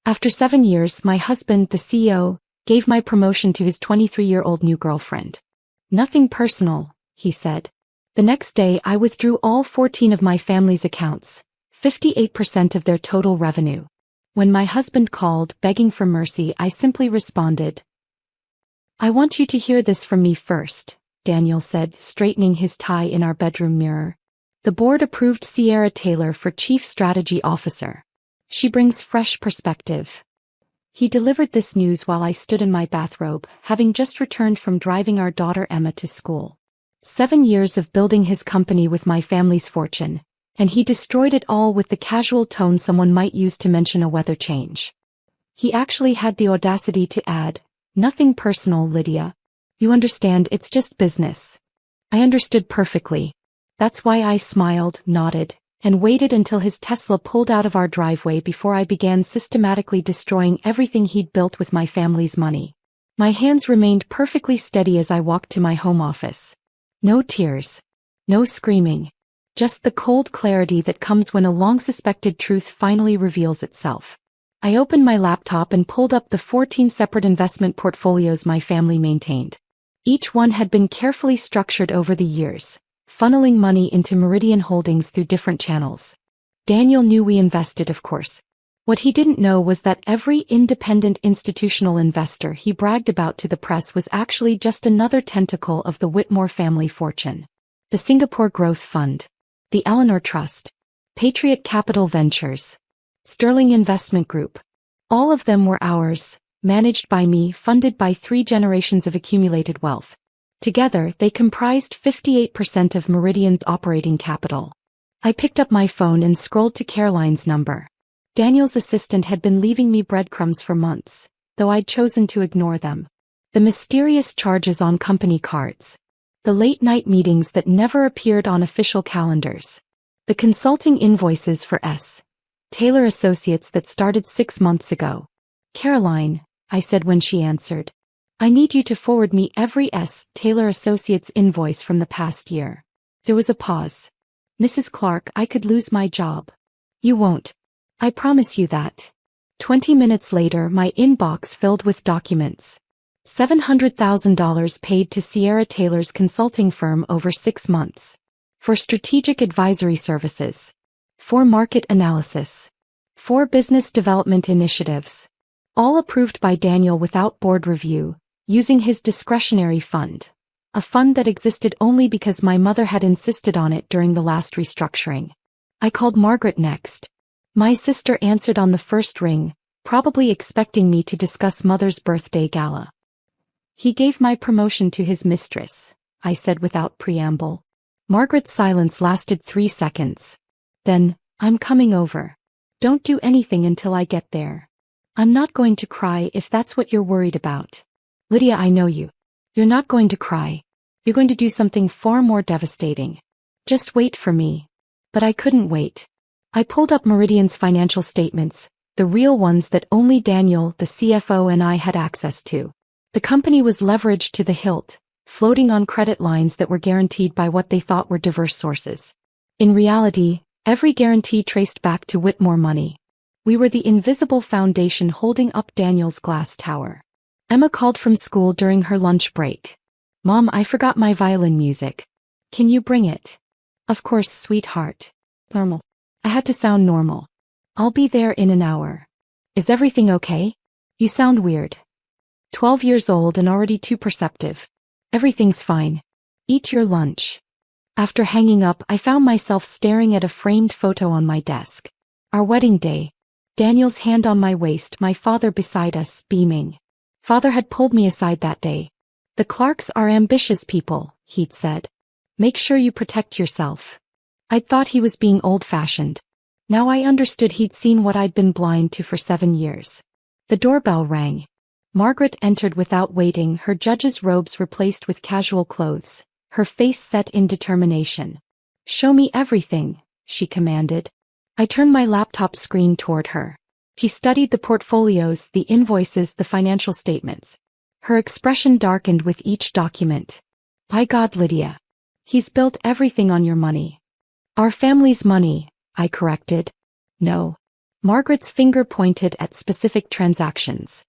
After 7 years, my husband, the CEO, gave my promotion to his 23-year-old new girlfriend. Nothing personal, he said. The next day I withdrew all 14 of my family's accounts, 58% of their total revenue. When my husband called, begging for mercy, I simply responded, "I want you to hear this from me first," Daniel said, straightening his tie in our bedroom mirror. "The board approved Sierra Taylor for Chief Strategy Officer. She brings fresh perspective." He delivered this news while I stood in my bathrobe, having just returned from driving our daughter Emma to school. 7 years of building his company with my family's fortune, and he destroyed it all with the casual tone someone might use to mention a weather change. He actually had the audacity to add, "Nothing personal, Lydia. You understand, it's just business." I understood perfectly. That's why I smiled, nodded, and waited until his Tesla pulled out of our driveway before I began systematically destroying everything he'd built with my family's money. My hands remained perfectly steady as I walked to my home office. No tears. No screaming. Just the cold clarity that comes when a long-suspected truth finally reveals itself. I opened my laptop and pulled up the 14 separate investment portfolios my family maintained. Each one had been carefully structured over the years, funneling money into Meridian Holdings through different channels. Daniel knew we invested, of course. What he didn't know was that every independent institutional investor he bragged about to the press was actually just another tentacle of the Whitmore family fortune. The Singapore Growth Fund, the Eleanor Trust, Patriot Capital Ventures, Sterling Investment Group. All of them were ours, managed by me, funded by 3 generations of accumulated wealth. Together, they comprised 58% of Meridian's operating capital. I picked up my phone and scrolled to Caroline's number. Daniel's assistant had been leaving me breadcrumbs for months, though I'd chosen to ignore them. The mysterious charges on company cards. The late-night meetings that never appeared on official calendars. The consulting invoices for S. Taylor Associates that started 6 months ago. "Caroline," I said when she answered, "I need you to forward me every S. Taylor Associates invoice from the past year." There was a pause. "Mrs. Clark, I could lose my job." "You won't. I promise you that." 20 minutes later, my inbox filled with documents. $700,000 paid to Sierra Taylor's consulting firm over 6 months. For strategic advisory services. For market analysis. For business development initiatives. All approved by Daniel without board review, using his discretionary fund. A fund that existed only because my mother had insisted on it during the last restructuring. I called Margaret next. My sister answered on the first ring, probably expecting me to discuss Mother's birthday gala. "He gave my promotion to his mistress," I said without preamble. Margaret's silence lasted 3 seconds. Then, "I'm coming over. Don't do anything until I get there. I'm not going to cry if that's what you're worried about." "Lydia, I know you. You're not going to cry. You're going to do something far more devastating. Just wait for me." But I couldn't wait. I pulled up Meridian's financial statements, the real ones that only Daniel, the CFO, and I had access to. The company was leveraged to the hilt, floating on credit lines that were guaranteed by what they thought were diverse sources. In reality, every guarantee traced back to Whitmore money. We were the invisible foundation holding up Daniel's glass tower. Emma called from school during her lunch break. "Mom, I forgot my violin music. Can you bring it?" "Of course, sweetheart." Normal. I had to sound normal. "I'll be there in an hour." "Is everything okay? You sound weird." 12 years old and already too perceptive. "Everything's fine. Eat your lunch." After hanging up, I found myself staring at a framed photo on my desk. Our wedding day. Daniel's hand on my waist, my father beside us, beaming. Father had pulled me aside that day. "The Clarks are ambitious people," he'd said. "Make sure you protect yourself." I'd thought he was being old-fashioned. Now I understood he'd seen what I'd been blind to for 7 years. The doorbell rang. Margaret entered without waiting, her judge's robes replaced with casual clothes, her face set in determination. "Show me everything," she commanded. I turned my laptop screen toward her. She studied the portfolios, the invoices, the financial statements. Her expression darkened with each document. "By God, Lydia. He's built everything on your money." "Our family's money," I corrected. "No. Margaret's finger pointed at specific transactions.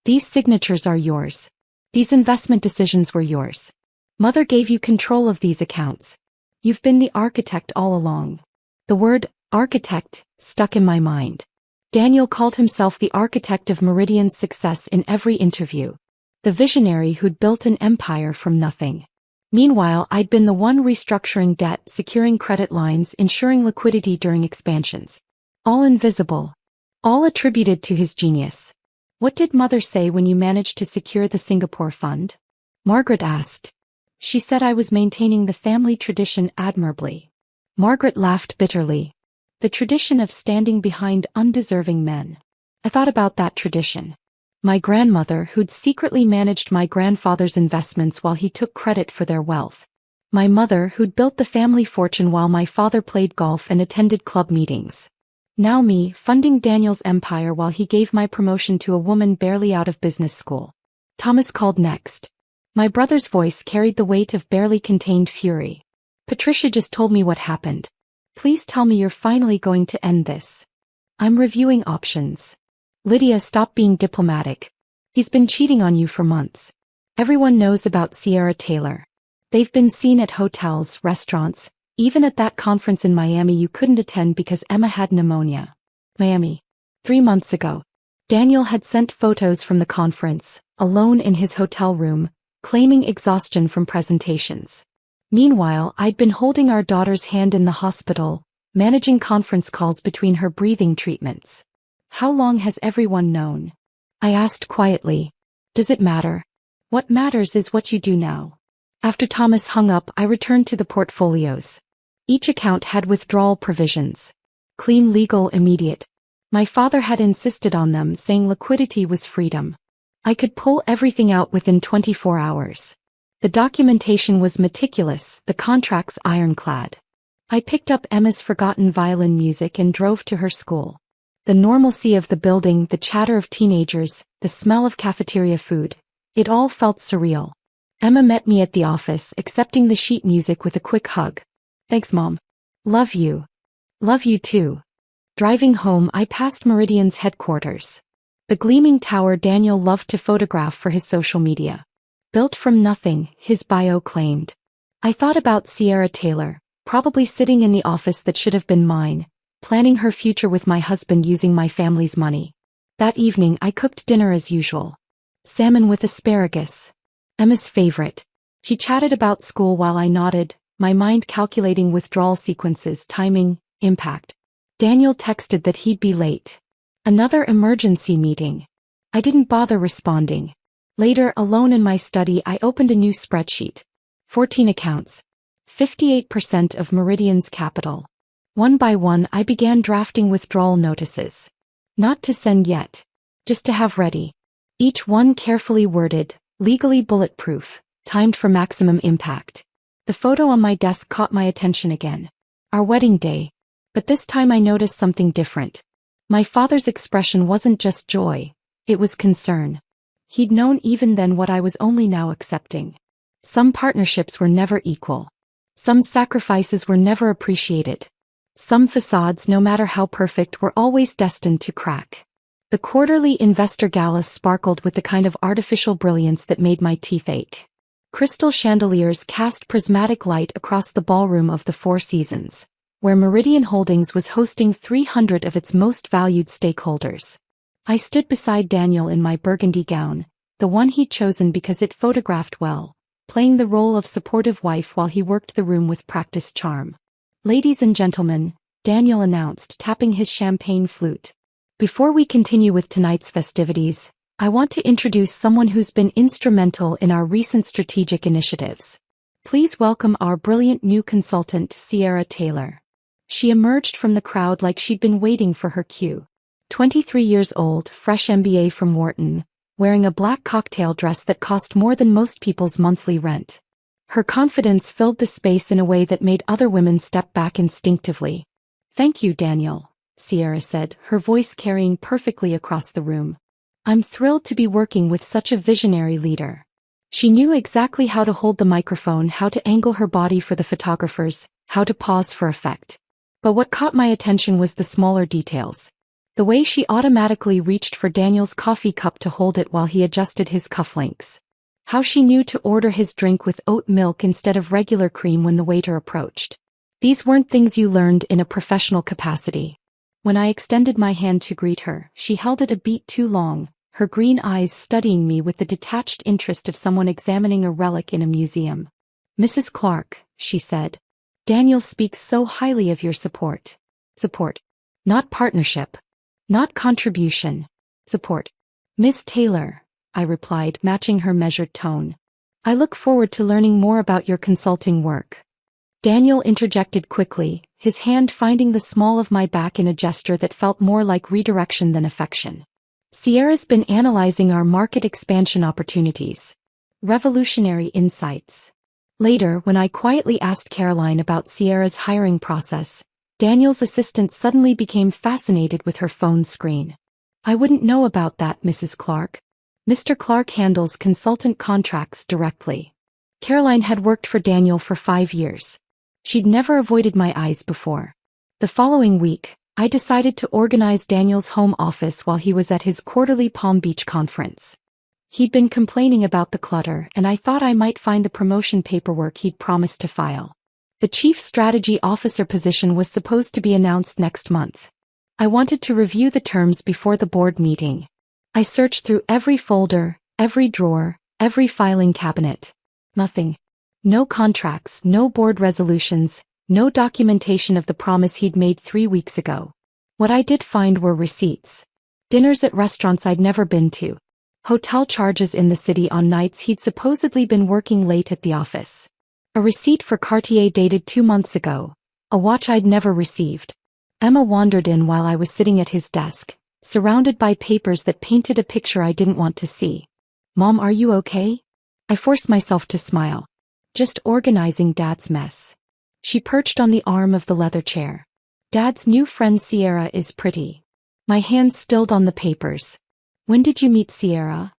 These signatures are yours. These investment decisions were yours. Mother gave you control of these accounts. You've been the architect all along. The word, architect, stuck in my mind. Daniel called himself the architect of Meridian's success in every interview. The visionary who'd built an empire from nothing. Meanwhile, I'd been the one restructuring debt, securing credit lines, ensuring liquidity during expansions. All invisible. All attributed to his genius. What did Mother say when you managed to secure the Singapore fund? Margaret asked. She said I was maintaining the family tradition admirably. Margaret laughed bitterly. The tradition of standing behind undeserving men. I thought about that tradition. My grandmother, who'd secretly managed my grandfather's investments while he took credit for their wealth. My mother, who'd built the family fortune while my father played golf and attended club meetings. Now me, funding Daniel's empire while he gave my promotion to a woman barely out of business school. Thomas called next. My brother's voice carried the weight of barely contained fury. Patricia just told me what happened. Please tell me you're finally going to end this. I'm reviewing options. Lydia, stop being diplomatic. He's been cheating on you for months. Everyone knows about Sierra Taylor. They've been seen at hotels, restaurants, even at that conference in Miami you couldn't attend because Emma had pneumonia. Miami. 3 months ago. Daniel had sent photos from the conference, alone in his hotel room, claiming exhaustion from presentations. Meanwhile, I'd been holding our daughter's hand in the hospital, managing conference calls between her breathing treatments. How long has everyone known? I asked quietly. Does it matter? What matters is what you do now. After Thomas hung up, I returned to the portfolios. Each account had withdrawal provisions. Clean, legal, immediate. My father had insisted on them, saying liquidity was freedom. I could pull everything out within 24 hours. The documentation was meticulous, the contracts ironclad. I picked up Emma's forgotten violin music and drove to her school. The normalcy of the building, the chatter of teenagers, the smell of cafeteria food, it all felt surreal. Emma met me at the office, accepting the sheet music with a quick hug. Thanks, Mom. Love you. Love you too. Driving home, I passed Meridian's headquarters. The gleaming tower Daniel loved to photograph for his social media. Built from nothing, his bio claimed. I thought about Sierra Taylor, probably sitting in the office that should have been mine, planning her future with my husband using my family's money. That evening I cooked dinner as usual. Salmon with asparagus. Emma's favorite. She chatted about school while I nodded, my mind calculating withdrawal sequences, timing, impact. Daniel texted that he'd be late. Another emergency meeting. I didn't bother responding. Later, alone in my study, I opened a new spreadsheet. 14 accounts. 58% of Meridian's capital. One by one, I began drafting withdrawal notices. Not to send yet. Just to have ready. Each one carefully worded, legally bulletproof, timed for maximum impact. The photo on my desk caught my attention again. Our wedding day. But this time I noticed something different. My father's expression wasn't just joy, it was concern. He'd known even then what I was only now accepting. Some partnerships were never equal. Some sacrifices were never appreciated. Some facades, no matter how perfect, were always destined to crack. The quarterly investor gala sparkled with the kind of artificial brilliance that made my teeth ache. Crystal chandeliers cast prismatic light across the ballroom of the Four Seasons, where Meridian Holdings was hosting 300 of its most valued stakeholders. I stood beside Daniel in my burgundy gown, the one he'd chosen because it photographed well, playing the role of supportive wife while he worked the room with practiced charm. Ladies and gentlemen, Daniel announced, tapping his champagne flute. Before we continue with tonight's festivities, I want to introduce someone who's been instrumental in our recent strategic initiatives. Please welcome our brilliant new consultant, Sierra Taylor. She emerged from the crowd like she'd been waiting for her cue. 23 years old, fresh MBA from Wharton, wearing a black cocktail dress that cost more than most people's monthly rent. Her confidence filled the space in a way that made other women step back instinctively. Thank you, Daniel, Sierra said, her voice carrying perfectly across the room. I'm thrilled to be working with such a visionary leader. She knew exactly how to hold the microphone, how to angle her body for the photographers, how to pause for effect. But what caught my attention was the smaller details. The way she automatically reached for Daniel's coffee cup to hold it while he adjusted his cufflinks. How she knew to order his drink with oat milk instead of regular cream when the waiter approached. These weren't things you learned in a professional capacity. When I extended my hand to greet her, she held it a beat too long, her green eyes studying me with the detached interest of someone examining a relic in a museum. "Mrs. Clark," she said. "Daniel speaks so highly of your support." "Support. Not partnership. Not contribution. Support." "Miss Taylor," I replied, matching her measured tone. "I look forward to learning more about your consulting work." Daniel interjected quickly, his hand finding the small of my back in a gesture that felt more like redirection than affection. "Sierra's been analyzing our market expansion opportunities. Revolutionary insights." Later, when I quietly asked Caroline about Sierra's hiring process, Daniel's assistant suddenly became fascinated with her phone screen. "I wouldn't know about that, Mrs. Clark. Mr. Clark handles consultant contracts directly." Caroline had worked for Daniel for 5 years. She'd never avoided my eyes before. The following week, I decided to organize Daniel's home office while he was at his quarterly Palm Beach conference. He'd been complaining about the clutter, and I thought I might find the promotion paperwork he'd promised to file. The Chief Strategy Officer position was supposed to be announced next month. I wanted to review the terms before the board meeting. I searched through every folder, every drawer, every filing cabinet. Nothing. No contracts, no board resolutions, no documentation of the promise he'd made 3 weeks ago. What I did find were receipts. Dinners at restaurants I'd never been to. Hotel charges in the city on nights he'd supposedly been working late at the office. A receipt for Cartier dated 2 months ago. A watch I'd never received. Emma wandered in while I was sitting at his desk, surrounded by papers that painted a picture I didn't want to see. "Mom, are you okay?" I forced myself to smile. "Just organizing Dad's mess." She perched on the arm of the leather chair. "Dad's new friend Sierra is pretty." My hands stilled on the papers. "When did you meet Sierra?"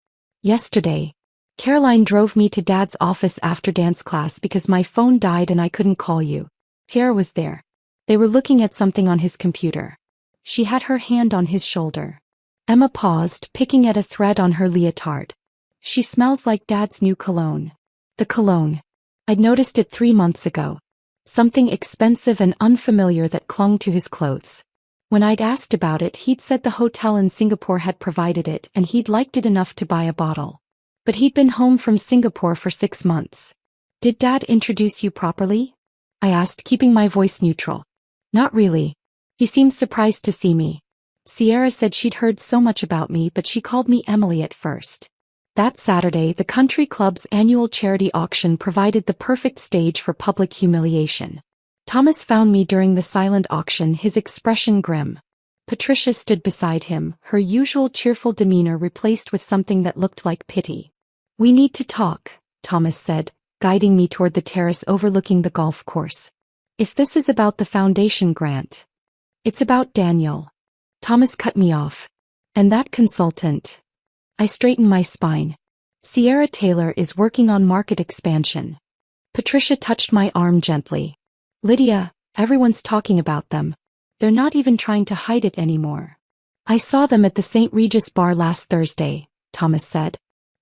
"Yesterday. Caroline drove me to Dad's office after dance class because my phone died and I couldn't call you. Sierra was there. They were looking at something on his computer." She had her hand on his shoulder. Emma paused, picking at a thread on her leotard. "She smells like Dad's new cologne." The cologne. I'd noticed it 3 months ago. Something expensive and unfamiliar that clung to his clothes. When I'd asked about it, he'd said the hotel in Singapore had provided it and he'd liked it enough to buy a bottle. But he'd been home from Singapore for 6 months. "Did Dad introduce you properly?" I asked, keeping my voice neutral. "Not really. He seemed surprised to see me. Sierra said she'd heard so much about me, but she called me Emily at first." That Saturday, the country club's annual charity auction provided the perfect stage for public humiliation. Thomas found me during the silent auction, his expression grim. Patricia stood beside him, her usual cheerful demeanor replaced with something that looked like pity. "We need to talk," Thomas said, guiding me toward the terrace overlooking the golf course. "If this is about the foundation grant, it's about Daniel." Thomas cut me off. "And that consultant." I straightened my spine. "Sierra Taylor is working on market expansion." Patricia touched my arm gently. "Lydia, everyone's talking about them. They're not even trying to hide it anymore." "I saw them at the St. Regis bar last Thursday," Thomas said.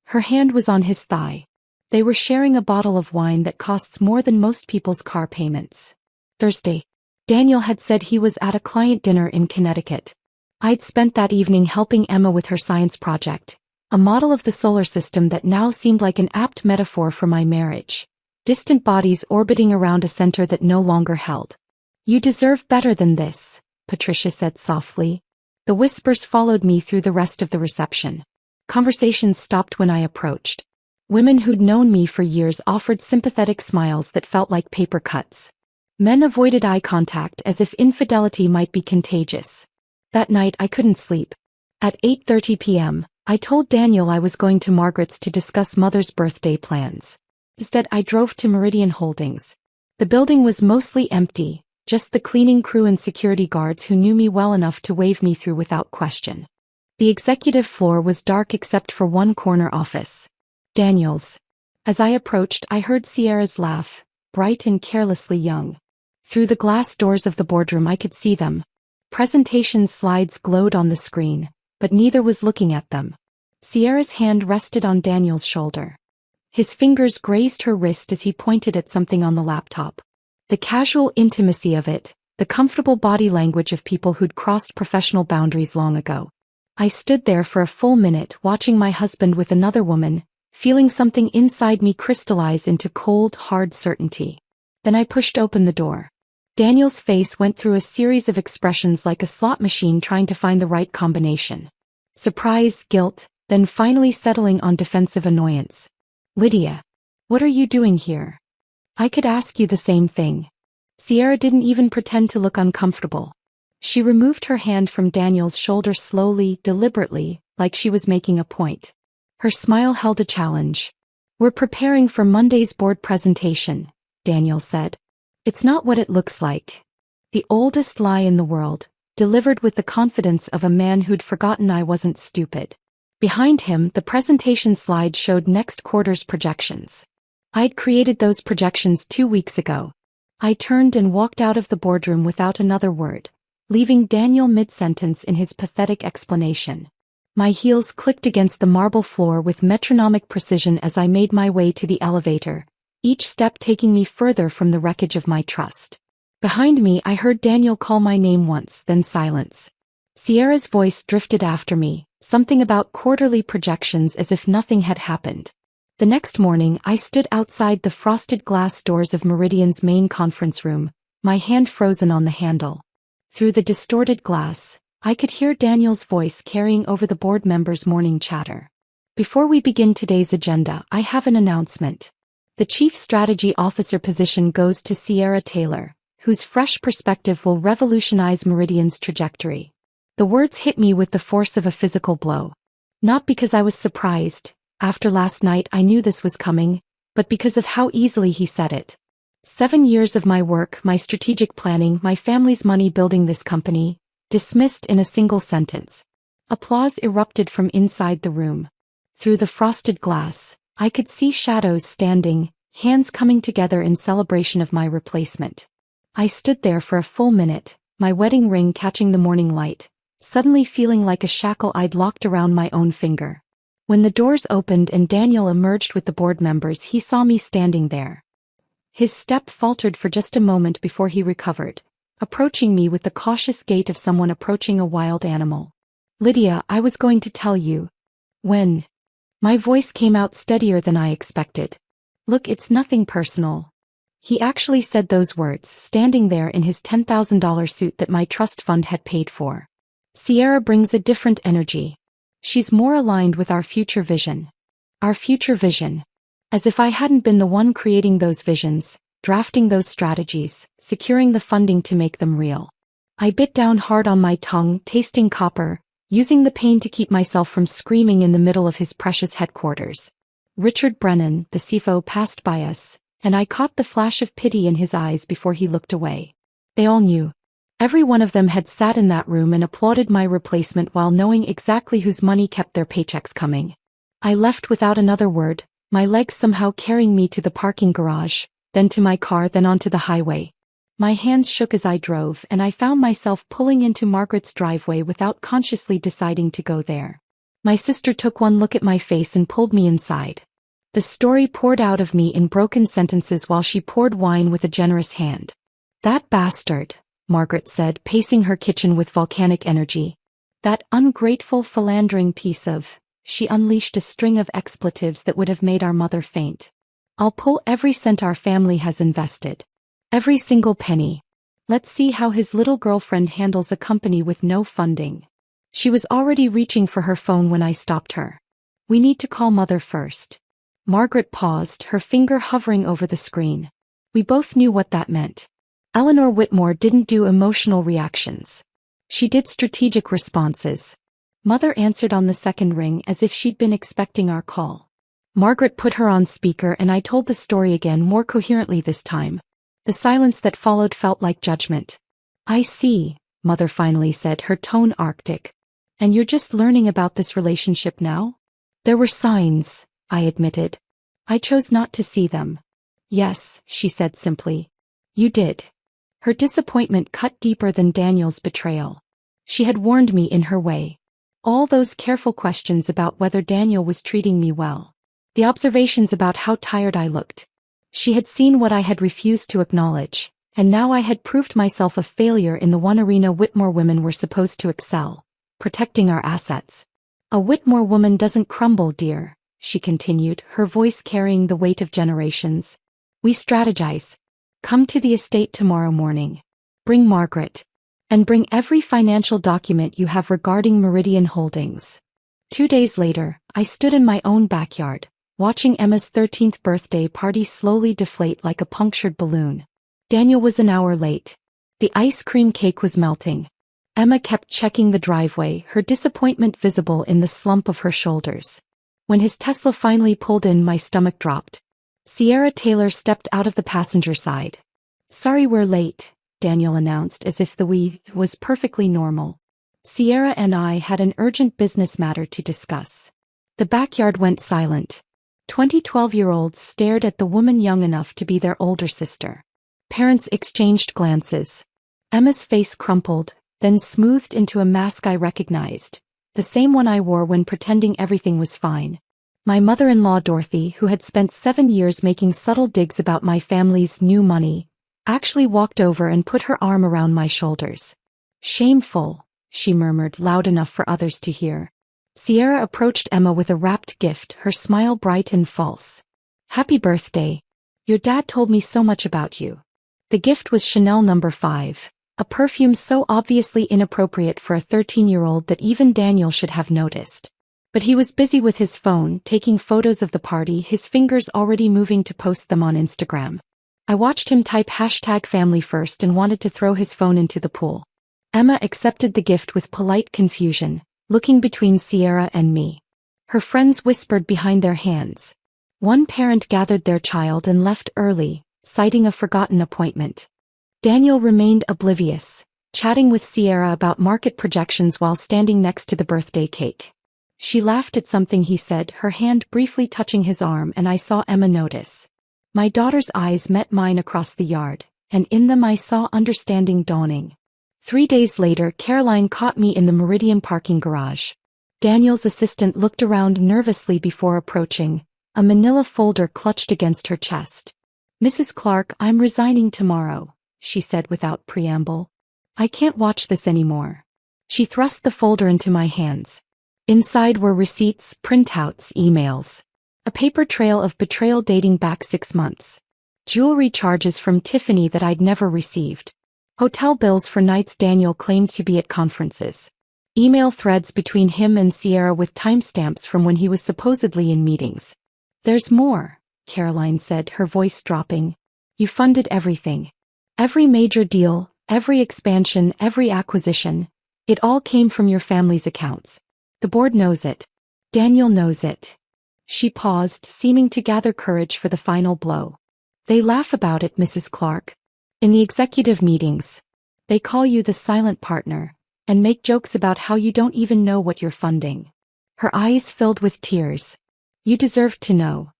Her hand was on his thigh. "They were sharing a bottle of wine that costs more than most people's car payments." Thursday. Daniel had said he was at a client dinner in Connecticut. I'd spent that evening helping Emma with her science project. A model of the solar system that now seemed like an apt metaphor for my marriage. Distant bodies orbiting around a center that no longer held. "You deserve better than this," Patricia said softly. The whispers followed me through the rest of the reception. Conversations stopped when I approached. Women who'd known me for years offered sympathetic smiles that felt like paper cuts. Men avoided eye contact as if infidelity might be contagious. That night I couldn't sleep. At 8:30 p.m., I told Daniel I was going to Margaret's to discuss Mother's birthday plans. Instead, I drove to Meridian Holdings. The building was mostly empty, just the cleaning crew and security guards who knew me well enough to wave me through without question. The executive floor was dark except for one corner office. Daniel's. As I approached, I heard Sierra's laugh, bright and carelessly young. Through the glass doors of the boardroom I could see them. Presentation slides glowed on the screen, but neither was looking at them. Sierra's hand rested on Daniel's shoulder. His fingers grazed her wrist as he pointed at something on the laptop. The casual intimacy of it, the comfortable body language of people who'd crossed professional boundaries long ago. I stood there for a full minute watching my husband with another woman, feeling something inside me crystallize into cold, hard certainty. Then I pushed open the door. Daniel's face went through a series of expressions like a slot machine trying to find the right combination. Surprise, guilt, then finally settling on defensive annoyance. "Lydia, what are you doing here? I could ask you the same thing." Sierra didn't even pretend to look uncomfortable. She removed her hand from Daniel's shoulder slowly, deliberately, like she was making a point. Her smile held a challenge. "We're preparing for Monday's board presentation," Daniel said. "It's not what it looks like." The oldest lie in the world, delivered with the confidence of a man who'd forgotten I wasn't stupid. Behind him, the presentation slide showed next quarter's projections. I'd created those projections 2 weeks ago. I turned and walked out of the boardroom without another word, leaving Daniel mid-sentence in his pathetic explanation. My heels clicked against the marble floor with metronomic precision as I made my way to the elevator, each step taking me further from the wreckage of my trust. Behind me, I heard Daniel call my name once, then silence. Sierra's voice drifted after me, something about quarterly projections as if nothing had happened. The next morning, I stood outside the frosted glass doors of Meridian's main conference room, my hand frozen on the handle. Through the distorted glass, I could hear Daniel's voice carrying over the board members' morning chatter. "Before we begin today's agenda, I have an announcement. The Chief Strategy Officer position goes to Sierra Taylor, whose fresh perspective will revolutionize Meridian's trajectory." The words hit me with the force of a physical blow. Not because I was surprised, after last night I knew this was coming, but because of how easily he said it. 7 years of my work, my strategic planning, my family's money building this company, dismissed in a single sentence. Applause erupted from inside the room. Through the frosted glass, I could see shadows standing, hands coming together in celebration of my replacement. I stood there for a full minute, my wedding ring catching the morning light, suddenly feeling like a shackle I'd locked around my own finger. When the doors opened and Daniel emerged with the board members, he saw me standing there. His step faltered for just a moment before he recovered, approaching me with the cautious gait of someone approaching a wild animal. "Lydia, I was going to tell you." "When?" My voice came out steadier than I expected. "Look, it's nothing personal." He actually said those words, standing there in his $10,000 suit that my trust fund had paid for. "Sierra brings a different energy. She's more aligned with our future vision." Our future vision. As if I hadn't been the one creating those visions, drafting those strategies, securing the funding to make them real. I bit down hard on my tongue, tasting copper, using the pain to keep myself from screaming in the middle of his precious headquarters. Richard Brennan, the CFO, passed by us, and I caught the flash of pity in his eyes before he looked away. They all knew. Every one of them had sat in that room and applauded my replacement while knowing exactly whose money kept their paychecks coming. I left without another word, my legs somehow carrying me to the parking garage, then to my car, then onto the highway. My hands shook as I drove, and I found myself pulling into Margaret's driveway without consciously deciding to go there. My sister took one look at my face and pulled me inside. The story poured out of me in broken sentences while she poured wine with a generous hand. "That bastard," Margaret said, pacing her kitchen with volcanic energy. "That ungrateful, philandering piece of..." She unleashed a string of expletives that would have made our mother faint. "I'll pull every cent our family has invested. Every single penny. Let's see how his little girlfriend handles a company with no funding." She was already reaching for her phone when I stopped her. "We need to call Mother first." Margaret paused, her finger hovering over the screen. We both knew what that meant. Eleanor Whitmore didn't do emotional reactions. She did strategic responses. Mother answered on the second ring as if she'd been expecting our call. Margaret put her on speaker and I told the story again, more coherently this time. The silence that followed felt like judgment. "I see," Mother finally said, her tone arctic. "And you're just learning about this relationship now?" "There were signs," I admitted. "I chose not to see them." "Yes," she said simply. "You did." Her disappointment cut deeper than Daniel's betrayal. She had warned me in her way. All those careful questions about whether Daniel was treating me well. The observations about how tired I looked. She had seen what I had refused to acknowledge, and now I had proved myself a failure in the one arena Whitmore women were supposed to excel, protecting our assets. A Whitmore woman doesn't crumble, dear, she continued, her voice carrying the weight of generations. We strategize. Come to the estate tomorrow morning. Bring Margaret. And bring every financial document you have regarding Meridian Holdings. 2 days later, I stood in my own backyard, watching Emma's 13th birthday party slowly deflate like a punctured balloon. Daniel was an hour late. The ice cream cake was melting. Emma kept checking the driveway, her disappointment visible in the slump of her shoulders. When his Tesla finally pulled in, my stomach dropped. Sierra Taylor stepped out of the passenger side. Sorry we're late, Daniel announced as if the we was perfectly normal. Sierra and I had an urgent business matter to discuss. The backyard went silent. 12-year-olds stared at the woman young enough to be their older sister. Parents exchanged glances. Emma's face crumpled, then smoothed into a mask I recognized, the same one I wore when pretending everything was fine. My mother-in-law Dorothy, who had spent 7 years making subtle digs about my family's new money, actually walked over and put her arm around my shoulders. Shameful, she murmured loud enough for others to hear. Sierra approached Emma with a wrapped gift, her smile bright and false. Happy birthday. Your dad told me so much about you. The gift was Chanel No. 5, a perfume so obviously inappropriate for a 13-year-old that even Daniel should have noticed. But he was busy with his phone, taking photos of the party, his fingers already moving to post them on Instagram. I watched him type #FamilyFirst and wanted to throw his phone into the pool. Emma accepted the gift with polite confusion, looking between Sierra and me. Her friends whispered behind their hands. One parent gathered their child and left early, citing a forgotten appointment. Daniel remained oblivious, chatting with Sierra about market projections while standing next to the birthday cake. She laughed at something he said, her hand briefly touching his arm, and I saw Emma notice. My daughter's eyes met mine across the yard, and in them I saw understanding dawning. 3 days later, Caroline caught me in the Meridian parking garage. Daniel's assistant looked around nervously before approaching, a manila folder clutched against her chest. Mrs. Clark, I'm resigning tomorrow, she said without preamble. I can't watch this anymore. She thrust the folder into my hands. Inside were receipts, printouts, emails. A paper trail of betrayal dating back 6 months. Jewelry charges from Tiffany that I'd never received. Hotel bills for nights Daniel claimed to be at conferences. Email threads between him and Sierra with timestamps from when he was supposedly in meetings. There's more, Caroline said, her voice dropping. You funded everything. Every major deal, every expansion, every acquisition. It all came from your family's accounts. The board knows it. Daniel knows it. She paused, seeming to gather courage for the final blow. They laugh about it, Mrs. Clark. In the executive meetings. They call you the silent partner, and make jokes about how you don't even know what you're funding. Her eyes filled with tears. You deserved to know.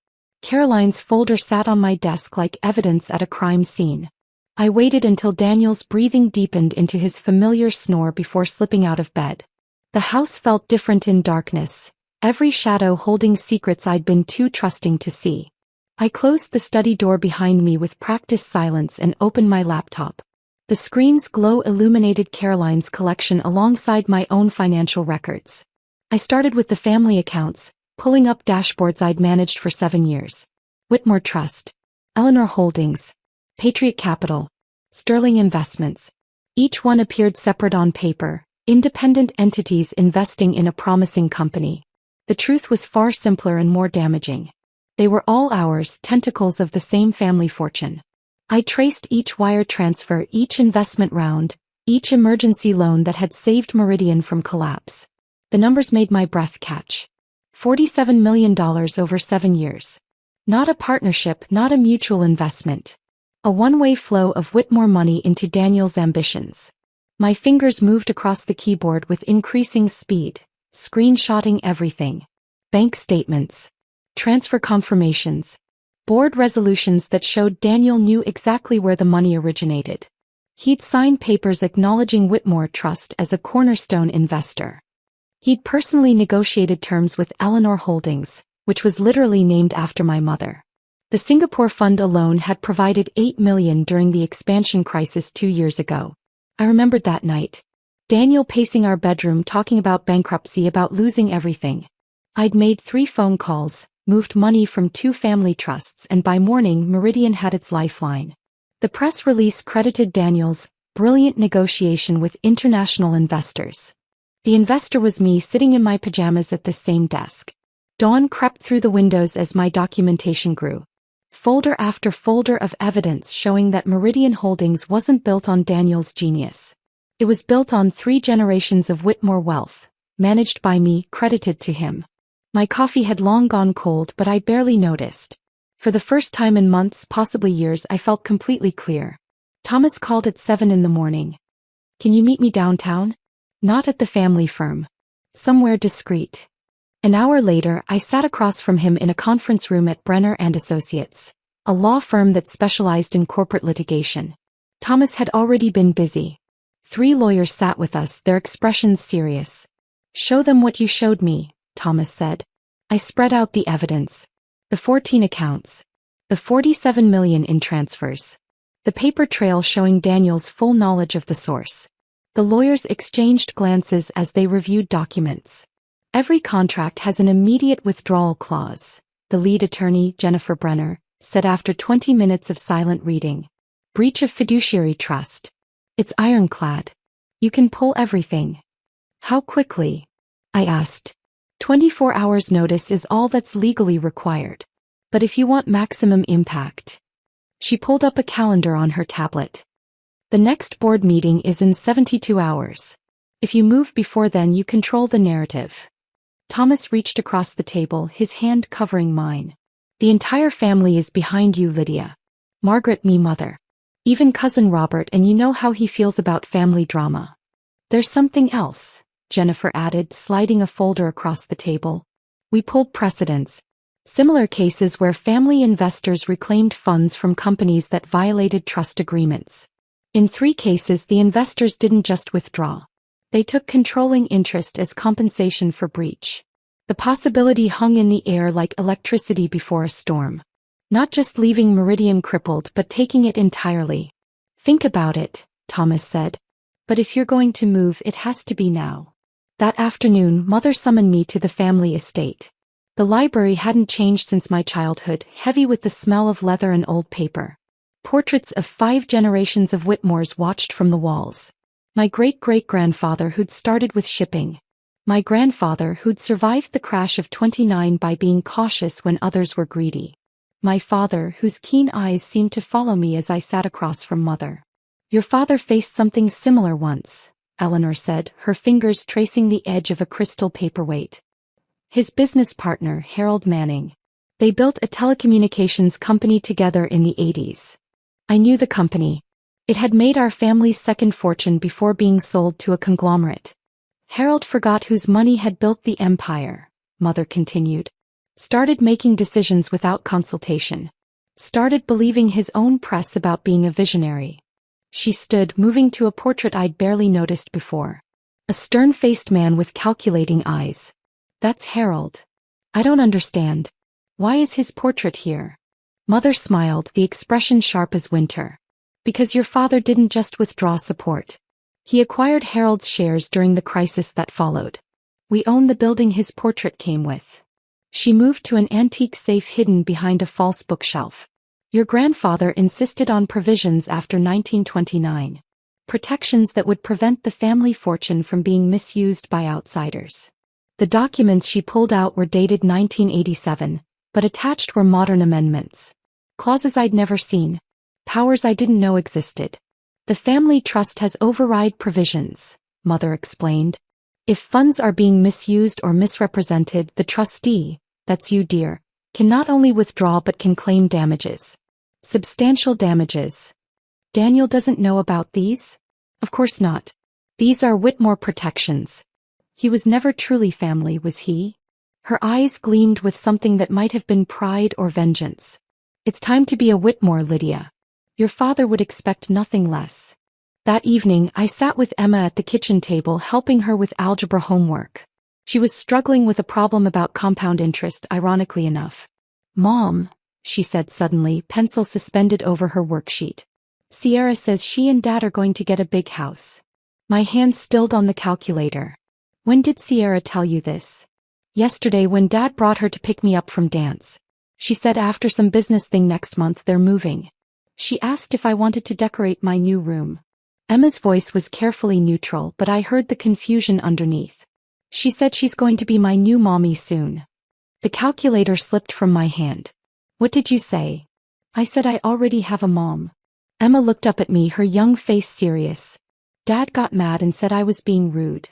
Caroline's folder sat on my desk like evidence at a crime scene. I waited until Daniel's breathing deepened into his familiar snore before slipping out of bed. The house felt different in darkness, every shadow holding secrets I'd been too trusting to see. I closed the study door behind me with practiced silence and opened my laptop. The screen's glow illuminated Caroline's collection alongside my own financial records. I started with the family accounts, pulling up dashboards I'd managed for 7 years. Whitmore Trust, Eleanor Holdings, Patriot Capital, Sterling Investments. Each one appeared separate on paper, independent entities investing in a promising company. The truth was far simpler and more damaging. They were all ours, tentacles of the same family fortune. I traced each wire transfer, each investment round, each emergency loan that had saved Meridian from collapse. The numbers made my breath catch. $47 million over 7 years. Not a partnership, not a mutual investment. A one-way flow of Whitmore money into Daniel's ambitions. My fingers moved across the keyboard with increasing speed, screenshotting everything. Bank statements. Transfer confirmations. Board resolutions that showed Daniel knew exactly where the money originated. He'd signed papers acknowledging Whitmore Trust as a cornerstone investor. He'd personally negotiated terms with Eleanor Holdings, which was literally named after my mother. The Singapore fund alone had provided $8 million during the expansion crisis 2 years ago. I remembered that night. Daniel pacing our bedroom talking about bankruptcy, about losing everything. I'd made 3 phone calls, moved money from 2 family trusts, and by morning Meridian had its lifeline. The press release credited Daniel's brilliant negotiation with international investors. The investor was me, sitting in my pajamas at the same desk. Dawn crept through the windows as my documentation grew. Folder after folder of evidence showing that Meridian Holdings wasn't built on Daniel's genius. It was built on 3 generations of Whitmore wealth, managed by me, credited to him. My coffee had long gone cold, but I barely noticed. For the first time in months, possibly years, I felt completely clear. Thomas called at 7 in the morning. "Can you meet me downtown?" "Not at the family firm. Somewhere discreet." An hour later, I sat across from him in a conference room at Brenner & Associates, a law firm that specialized in corporate litigation. Thomas had already been busy. 3 lawyers sat with us, their expressions serious. "Show them what you showed me," Thomas said. I spread out the evidence. The 14 accounts. The $47 million in transfers. The paper trail showing Daniel's full knowledge of the source. The lawyers exchanged glances as they reviewed documents. "Every contract has an immediate withdrawal clause," the lead attorney, Jennifer Brenner, said after 20 minutes of silent reading. "Breach of fiduciary trust. It's ironclad. You can pull everything." "How quickly?" I asked. 24 hours notice is all that's legally required. But if you want maximum impact." She pulled up a calendar on her tablet. "The next board meeting is in 72 hours. If you move before then, you control the narrative." Thomas reached across the table, his hand covering mine. "The entire family is behind you, Lydia. Margaret, me mother. Even cousin Robert, and you know how he feels about family drama." "There's something else," Jennifer added, sliding a folder across the table. "We pulled precedents. Similar cases where family investors reclaimed funds from companies that violated trust agreements. In 3 cases, the investors didn't just withdraw. They took controlling interest as compensation for breach. The possibility hung in the air like electricity before a storm. Not just leaving Meridian crippled, but taking it entirely. "Think about it," Thomas said. "But if you're going to move, it has to be now." That afternoon, Mother summoned me to the family estate. The library hadn't changed since my childhood, heavy with the smell of leather and old paper. Portraits of 5 generations of Whitmores watched from the walls. My great-great-grandfather who'd started with shipping. My grandfather who'd survived the crash of '29 by being cautious when others were greedy. My father whose keen eyes seemed to follow me as I sat across from Mother. "Your father faced something similar once," Eleanor said, her fingers tracing the edge of a crystal paperweight. "His business partner, Harold Manning. They built a telecommunications company together in the '80s. I knew the company. It had made our family's second fortune before being sold to a conglomerate. Harold forgot whose money had built the empire," Mother continued. "Started making decisions without consultation. Started believing his own press about being a visionary." She stood, moving to a portrait I'd barely noticed before. A stern-faced man with calculating eyes. "That's Harold. I don't understand. Why is his portrait here?" Mother smiled, the expression sharp as winter. "Because your father didn't just withdraw support. He acquired Harold's shares during the crisis that followed. We own the building his portrait came with." She moved to an antique safe hidden behind a false bookshelf. "Your grandfather insisted on provisions after 1929. Protections that would prevent the family fortune from being misused by outsiders." The documents she pulled out were dated 1987, but attached were modern amendments. Clauses I'd never seen. Powers I didn't know existed. "The family trust has override provisions," Mother explained. "If funds are being misused or misrepresented, the trustee, that's you dear, can not only withdraw but can claim damages. Substantial damages." "Daniel doesn't know about these?" "Of course not. These are Whitmore protections. He was never truly family, was he?" Her eyes gleamed with something that might have been pride or vengeance. "It's time to be a Whitmore, Lydia. Your father would expect nothing less." That evening, I sat with Emma at the kitchen table helping her with algebra homework. She was struggling with a problem about compound interest, ironically enough. "Mom," she said suddenly, pencil suspended over her worksheet. "Sierra says she and Dad are going to get a big house." My hand stilled on the calculator. "When did Sierra tell you this?" "Yesterday when Dad brought her to pick me up from dance. She said after some business thing next month they're moving. She asked if I wanted to decorate my new room." Emma's voice was carefully neutral, but I heard the confusion underneath. "She said she's going to be my new mommy soon." The calculator slipped from my hand. "What did you say?" "I said I already have a mom." Emma looked up at me, her young face serious. "Dad got mad and said I was being rude."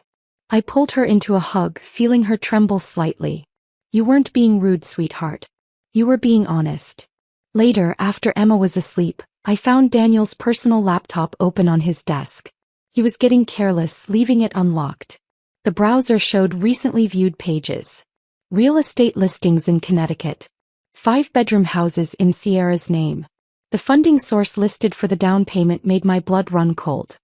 I pulled her into a hug, feeling her tremble slightly. "You weren't being rude, sweetheart. You were being honest." Later, after Emma was asleep, I found Daniel's personal laptop open on his desk. He was getting careless, leaving it unlocked. The browser showed recently viewed pages. Real estate listings in Connecticut. 5-bedroom houses in Sierra's name. The funding source listed for the down payment made my blood run cold.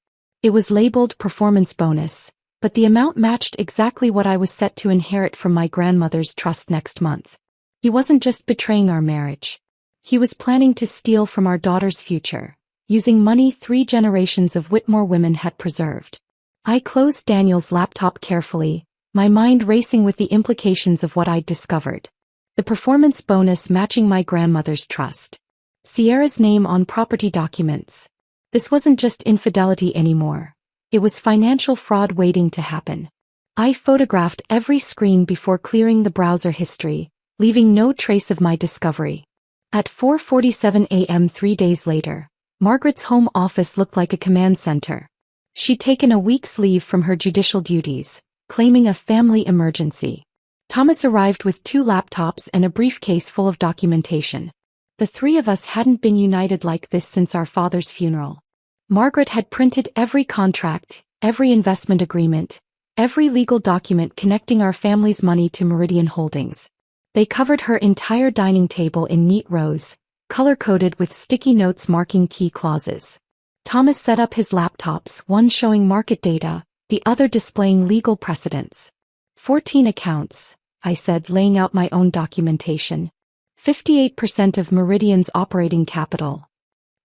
It was labeled performance bonus, but the amount matched exactly what I was set to inherit from my grandmother's trust next month. He wasn't just betraying our marriage. He was planning to steal from our daughter's future, using money 3 generations of Whitmore women had preserved. I closed Daniel's laptop carefully, my mind racing with the implications of what I'd discovered. The performance bonus matching my grandmother's trust. Sierra's name on property documents. This wasn't just infidelity anymore. It was financial fraud waiting to happen. I photographed every screen before clearing the browser history, leaving no trace of my discovery. At 4:47 a.m. 3 days later, Margaret's home office looked like a command center. She'd taken a week's leave from her judicial duties, claiming a family emergency. Thomas arrived with 2 laptops and a briefcase full of documentation. The 3 of us hadn't been united like this since our father's funeral. Margaret had printed every contract, every investment agreement, every legal document connecting our family's money to Meridian Holdings. They covered her entire dining table in neat rows, color-coded with sticky notes marking key clauses. Thomas set up his laptops, one showing market data, the other displaying legal precedents. 14 accounts, I said, laying out my own documentation. 58% of Meridian's operating capital.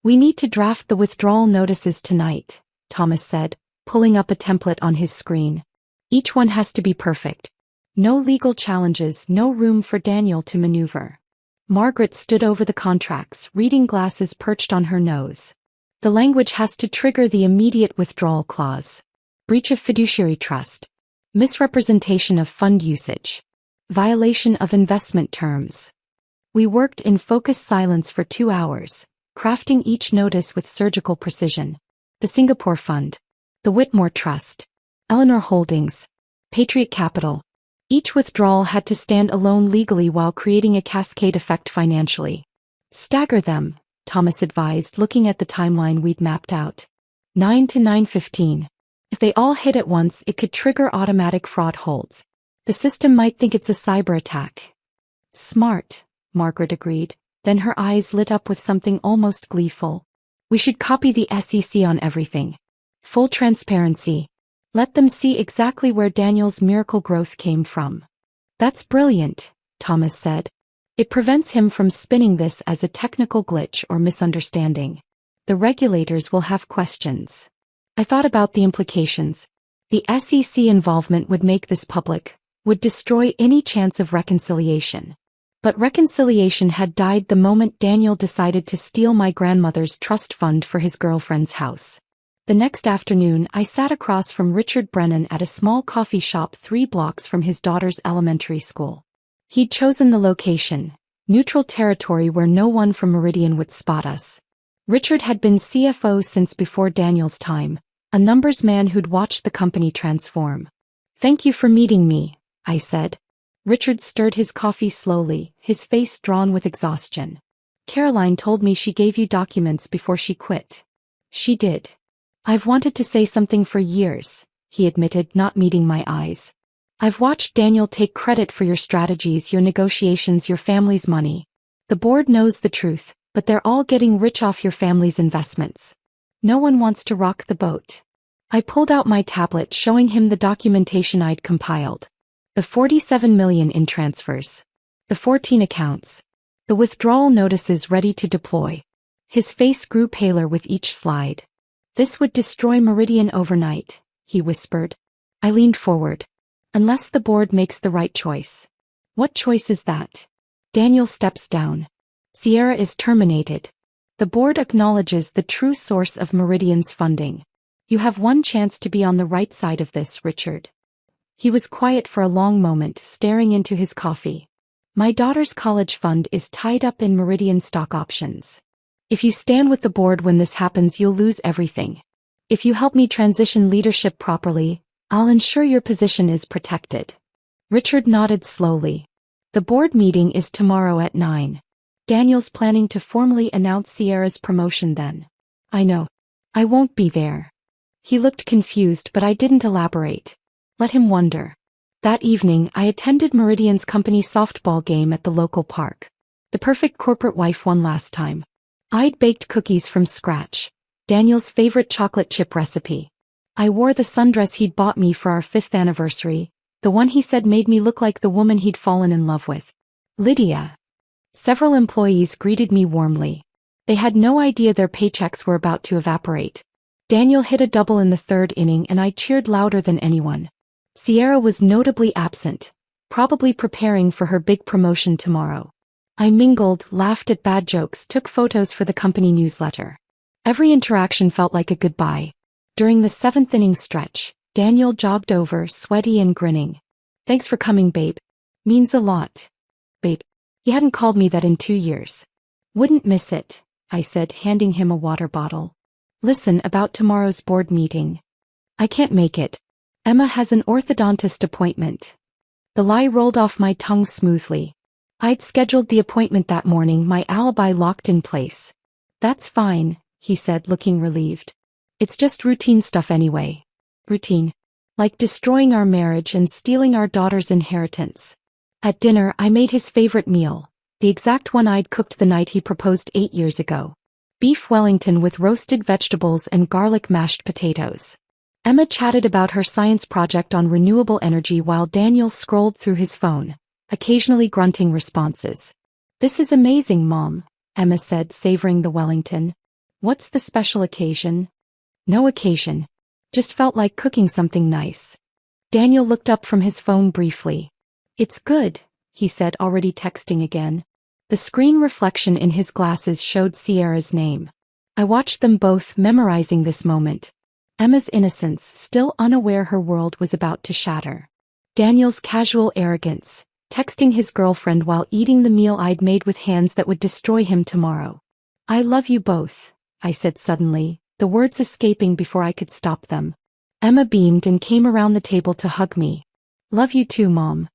"We need to draft the withdrawal notices tonight," Thomas said, pulling up a template on his screen. "Each one has to be perfect. No legal challenges, no room for Daniel to maneuver." Margaret stood over the contracts, reading glasses perched on her nose. "The language has to trigger the immediate withdrawal clause. Breach of fiduciary trust. Misrepresentation of fund usage. Violation of investment terms." We worked in focused silence for 2 hours, crafting each notice with surgical precision. The Singapore Fund. The Whitmore Trust. Eleanor Holdings. Patriot Capital. Each withdrawal had to stand alone legally while creating a cascade effect financially. "Stagger them," Thomas advised, looking at the timeline we'd mapped out. 9 to 9:15. If they all hit at once, it could trigger automatic fraud holds. The system might think it's a cyber attack. "Smart," Margaret agreed, then her eyes lit up with something almost gleeful. "We should copy the SEC on everything. Full transparency. Let them see exactly where Daniel's miracle growth came from." "That's brilliant," Thomas said. "It prevents him from spinning this as a technical glitch or misunderstanding. The regulators will have questions." I thought about the implications. The SEC involvement would make this public, would destroy any chance of reconciliation. But reconciliation had died the moment Daniel decided to steal my grandmother's trust fund for his girlfriend's house. The next afternoon, I sat across from Richard Brennan at a small coffee shop 3 blocks from his daughter's elementary school. He'd chosen the location, neutral territory where no one from Meridian would spot us. Richard had been CFO since before Daniel's time, a numbers man who'd watched the company transform. "Thank you for meeting me," I said. Richard stirred his coffee slowly, his face drawn with exhaustion. "Caroline told me she gave you documents before she quit." "She did. I've wanted to say something for years," he admitted, not meeting my eyes. "I've watched Daniel take credit for your strategies, your negotiations, your family's money. The board knows the truth, but they're all getting rich off your family's investments. No one wants to rock the boat. I pulled out my tablet showing him the documentation I'd compiled. The 47 million in transfers. The 14 accounts. The withdrawal notices ready to deploy. His face grew paler with each slide. This would destroy Meridian overnight, he whispered. I leaned forward. Unless the board makes the right choice. What choice is that? Daniel steps down. Sierra is terminated. The board acknowledges the true source of Meridian's funding. You have one chance to be on the right side of this, Richard. He was quiet for a long moment, staring into his coffee. My daughter's college fund is tied up in Meridian stock options. If you stand with the board when this happens, you'll lose everything. If you help me transition leadership properly, I'll ensure your position is protected. Richard nodded slowly. The board meeting is tomorrow at 9. Daniel's planning to formally announce Sierra's promotion then. I know. I won't be there. He looked confused, but I didn't elaborate. Let him wonder. That evening, I attended Meridian's company softball game at the local park. The perfect corporate wife won last time. I'd baked cookies from scratch. Daniel's favorite chocolate chip recipe. I wore the sundress he'd bought me for our 5th anniversary, the one he said made me look like the woman he'd fallen in love with. Lydia. Several employees greeted me warmly. They had no idea their paychecks were about to evaporate. Daniel hit a double in the 3rd inning and I cheered louder than anyone. Sierra was notably absent, probably preparing for her big promotion tomorrow. I mingled, laughed at bad jokes, took photos for the company newsletter. Every interaction felt like a goodbye. During the 7th inning stretch, Daniel jogged over, sweaty and grinning. Thanks for coming, babe. Means a lot. Babe. He hadn't called me that in 2 years. Wouldn't miss it, I said, handing him a water bottle. Listen, about tomorrow's board meeting. I can't make it. Emma has an orthodontist appointment. The lie rolled off my tongue smoothly. I'd scheduled the appointment that morning, my alibi locked in place. That's fine, he said, looking relieved. It's just routine stuff anyway. Routine. Like destroying our marriage and stealing our daughter's inheritance. At dinner, I made his favorite meal, the exact one I'd cooked the night he proposed 8 years ago. Beef Wellington with roasted vegetables and garlic mashed potatoes. Emma chatted about her science project on renewable energy while Daniel scrolled through his phone, occasionally grunting responses. This is amazing, Mom, Emma said, savoring the Wellington. What's the special occasion? No occasion. Just felt like cooking something nice. Daniel looked up from his phone briefly. It's good, he said, already texting again. The screen reflection in his glasses showed Sierra's name. I watched them both, memorizing this moment. Emma's innocence, still unaware her world was about to shatter. Daniel's casual arrogance, texting his girlfriend while eating the meal I'd made with hands that would destroy him tomorrow. I love you both, I said suddenly, the words escaping before I could stop them. Emma beamed and came around the table to hug me. Love you too, Mom.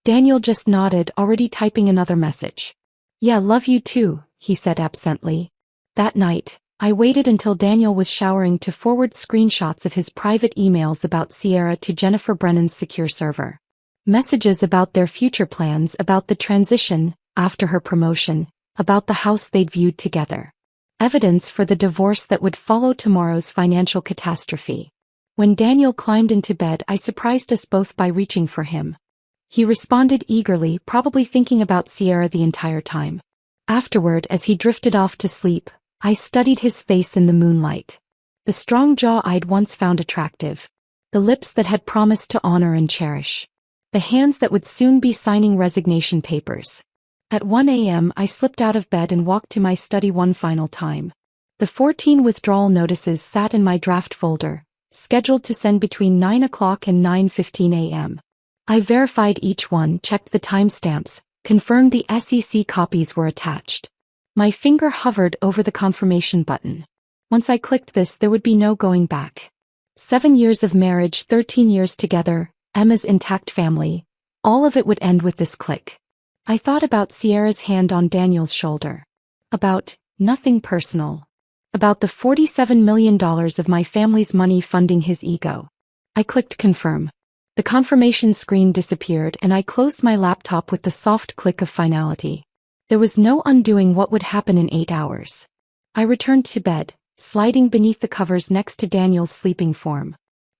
Daniel just nodded, already typing another message. Yeah, love you too, he said absently. That night, I waited until Daniel was showering to forward screenshots of his private emails about Sierra to Jennifer Brennan's secure server. Messages about their future plans, about the transition, after her promotion, about the house they'd viewed together. Evidence for the divorce that would follow tomorrow's financial catastrophe. When Daniel climbed into bed, I surprised us both by reaching for him. He responded eagerly, probably thinking about Sierra the entire time. Afterward, as he drifted off to sleep, I studied his face in the moonlight. The strong jaw I'd once found attractive. The lips that had promised to honor and cherish. The hands that would soon be signing resignation papers. At 1 a.m. I slipped out of bed and walked to my study one final time. The 14 withdrawal notices sat in my draft folder, scheduled to send between 9 o'clock and 9:15 a.m. I verified each one, checked the timestamps, confirmed the SEC copies were attached. My finger hovered over the confirmation button. Once I clicked this, there would be no going back. 7 years of marriage, 13 years together, Emma's intact family. All of it would end with this click. I thought about Sierra's hand on Daniel's shoulder. About nothing personal. About the $47 million of my family's money funding his ego. I clicked confirm. The confirmation screen disappeared and I closed my laptop with the soft click of finality. There was no undoing what would happen in 8 hours. I returned to bed, sliding beneath the covers next to Daniel's sleeping form.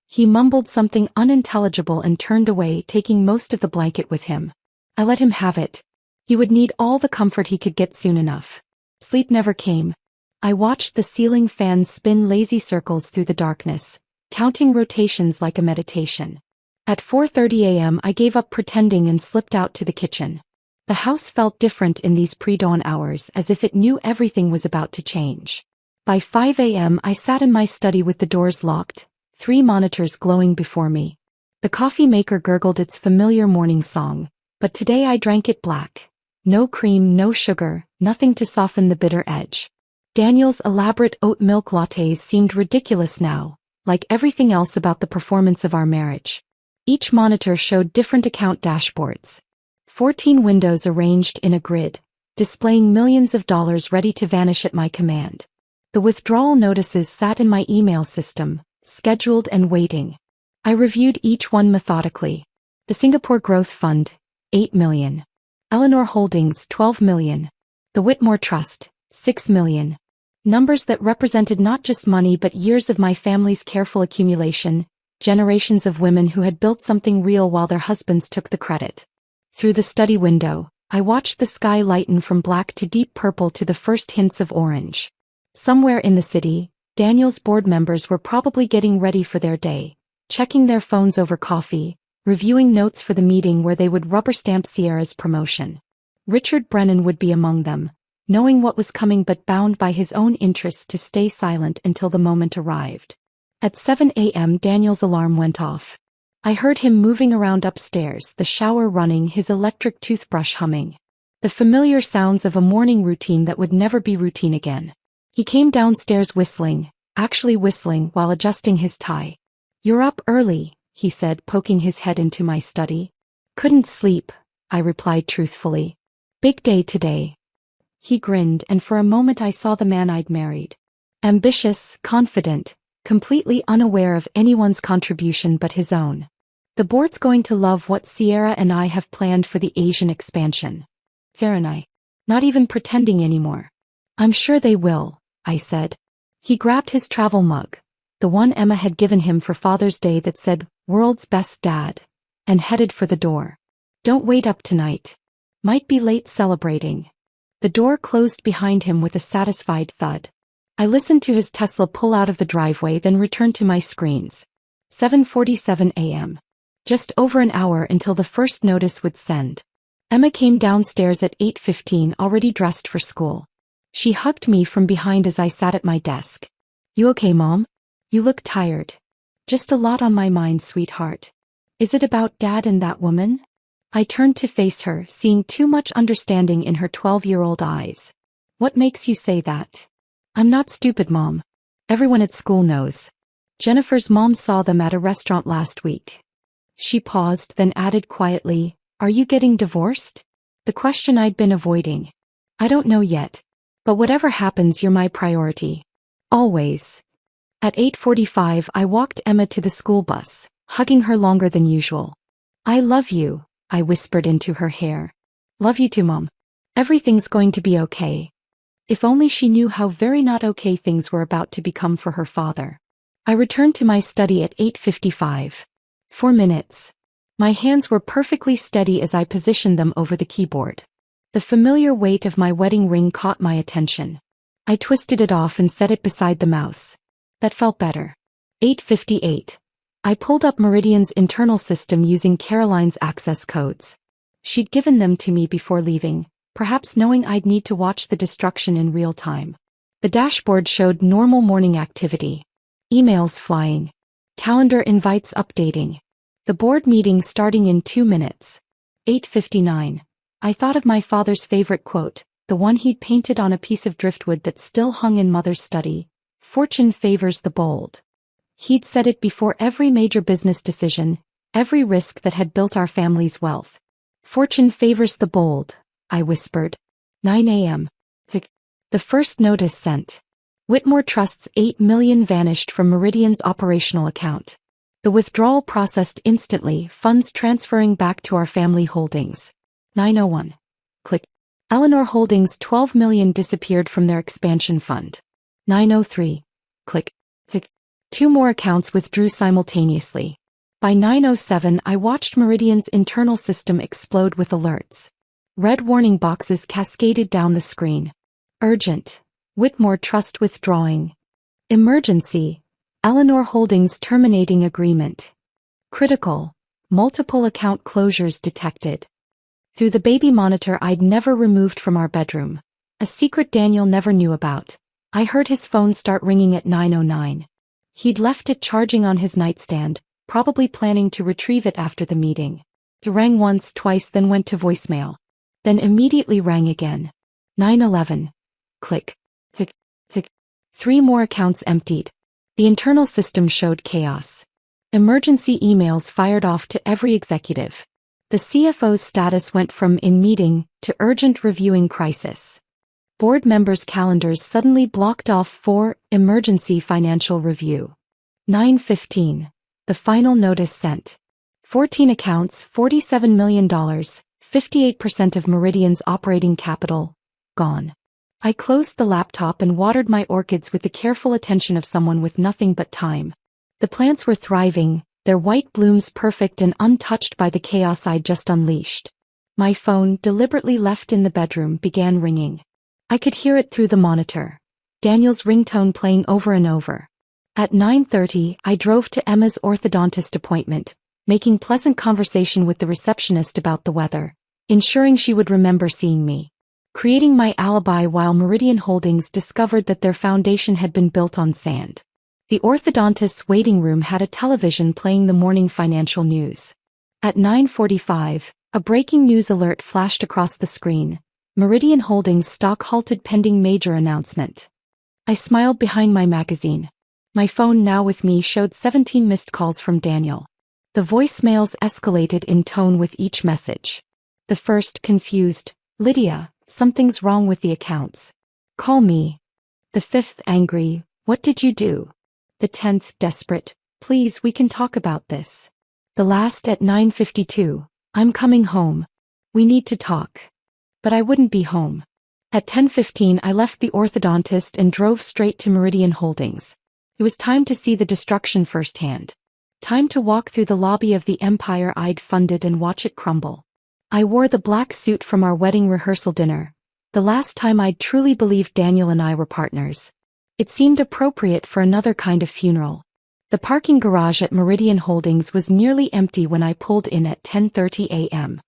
He mumbled something unintelligible and turned away, taking most of the blanket with him. I let him have it. He would need all the comfort he could get soon enough. Sleep never came. I watched the ceiling fan spin lazy circles through the darkness, counting rotations like a meditation. At 4:30 a.m. I gave up pretending and slipped out to the kitchen. The house felt different in these pre-dawn hours, as if it knew everything was about to change. By 5 a.m. I sat in my study with the doors locked, 3 monitors glowing before me. The coffee maker gurgled its familiar morning song, but today I drank it black. No cream, no sugar, nothing to soften the bitter edge. Daniel's elaborate oat milk lattes seemed ridiculous now, like everything else about the performance of our marriage. Each monitor showed different account dashboards. 14 windows arranged in a grid, displaying millions of dollars ready to vanish at my command. The withdrawal notices sat in my email system, scheduled and waiting. I reviewed each one methodically. The Singapore Growth Fund, 8 million. Eleanor Holdings, 12 million. The Whitmore Trust, 6 million. Numbers that represented not just money but years of my family's careful accumulation, generations of women who had built something real while their husbands took the credit. Through the study window, I watched the sky lighten from black to deep purple to the first hints of orange. Somewhere in the city, Daniel's board members were probably getting ready for their day, checking their phones over coffee, reviewing notes for the meeting where they would rubber stamp Sierra's promotion. Richard Brennan would be among them, knowing what was coming but bound by his own interests to stay silent until the moment arrived. At 7 a.m. Daniel's alarm went off. I heard him moving around upstairs, the shower running, his electric toothbrush humming. The familiar sounds of a morning routine that would never be routine again. He came downstairs whistling, actually whistling while adjusting his tie. "You're up early," he said, poking his head into my study. "Couldn't sleep," I replied truthfully. "Big day today." He grinned, and for a moment I saw the man I'd married. Ambitious, confident, completely unaware of anyone's contribution but his own. "The board's going to love what Sierra and I have planned for the Asian expansion." Sarah and I. Not even pretending anymore. "I'm sure they will," I said. He grabbed his travel mug, the one Emma had given him for Father's Day that said, "World's Best Dad," and headed for the door. "Don't wait up tonight. Might be late celebrating." The door closed behind him with a satisfied thud. I listened to his Tesla pull out of the driveway, then returned to my screens. 7:47 a.m. Just over an hour until the first notice would send. Emma came downstairs at 8:15, already dressed for school. She hugged me from behind as I sat at my desk. "You okay, Mom? You look tired." "Just a lot on my mind, sweetheart." "Is it about Dad and that woman?" I turned to face her, seeing too much understanding in her 12-year-old eyes. "What makes you say that?" "I'm not stupid, Mom. Everyone at school knows. Jennifer's mom saw them at a restaurant last week." She paused, then added quietly, "Are you getting divorced?" The question I'd been avoiding. "I don't know yet. But whatever happens, you're my priority. Always." At 8:45 I walked Emma to the school bus, hugging her longer than usual. "I love you," I whispered into her hair. "Love you too, Mom. Everything's going to be okay." If only she knew how very not okay things were about to become for her father. I returned to my study at 8:55. 4 minutes. My hands were perfectly steady as I positioned them over the keyboard. The familiar weight of my wedding ring caught my attention. I twisted it off and set it beside the mouse. That felt better. 8:58. I pulled up Meridian's internal system using Caroline's access codes. She'd given them to me before leaving, perhaps knowing I'd need to watch the destruction in real time. The dashboard showed normal morning activity. Emails flying. Calendar invites updating. The board meeting starting in 2 minutes. 8:59. I thought of my father's favorite quote, the one he'd painted on a piece of driftwood that still hung in Mother's study. "Fortune favors the bold." He'd said it before every major business decision, every risk that had built our family's wealth. "Fortune favors the bold," I whispered. 9 a.m. The first notice sent. Whitmore Trust's 8 million vanished from Meridian's operational account. The withdrawal processed instantly, funds transferring back to our family holdings. 9:01. Click. Eleanor Holdings' 12 million disappeared from their expansion fund. 9:03. Click. Click. 2 more accounts withdrew simultaneously. By 9:07 I watched Meridian's internal system explode with alerts. Red warning boxes cascaded down the screen. Urgent. Whitmore Trust withdrawing. Emergency. Eleanor Holdings terminating agreement. Critical. Multiple account closures detected. Through the baby monitor I'd never removed from our bedroom, a secret Daniel never knew about, I heard his phone start ringing at 9:09. He'd left it charging on his nightstand, probably planning to retrieve it after the meeting. It rang once, twice, then went to voicemail. Then immediately rang again. 9:11. Click. Click. Click. 3 more accounts emptied. The internal system showed chaos. Emergency emails fired off to every executive. The CFO's status went from in meeting to urgent reviewing crisis. Board members' calendars suddenly blocked off for emergency financial review. 9:15. The final notice sent. 14 accounts, $47 million, 58% of Meridian's operating capital, gone. I closed the laptop and watered my orchids with the careful attention of someone with nothing but time. The plants were thriving, their white blooms perfect and untouched by the chaos I'd just unleashed. My phone, deliberately left in the bedroom, began ringing. I could hear it through the monitor. Daniel's ringtone playing over and over. At 9:30, I drove to Emma's orthodontist appointment, making pleasant conversation with the receptionist about the weather, ensuring she would remember seeing me. Creating my alibi while Meridian Holdings discovered that their foundation had been built on sand. The orthodontist's waiting room had a television playing the morning financial news. At 9:45, a breaking news alert flashed across the screen. Meridian Holdings stock halted pending major announcement. I smiled behind my magazine. My phone, now with me, showed 17 missed calls from Daniel. The voicemails escalated in tone with each message. The first, confused, "Lydia, something's wrong with the accounts. Call me." The fifth, angry, "What did you do?" The 10th, desperate, "Please, we can talk about this." The last at 9:52, "I'm coming home. We need to talk." But I wouldn't be home. At 10:15 I left the orthodontist and drove straight to Meridian Holdings. It was time to see the destruction firsthand. Time to walk through the lobby of the empire I'd funded and watch it crumble. I wore the black suit from our wedding rehearsal dinner, the last time I'd truly believed Daniel and I were partners. It seemed appropriate for another kind of funeral. The parking garage at Meridian Holdings was nearly empty when I pulled in at 10:30 a.m.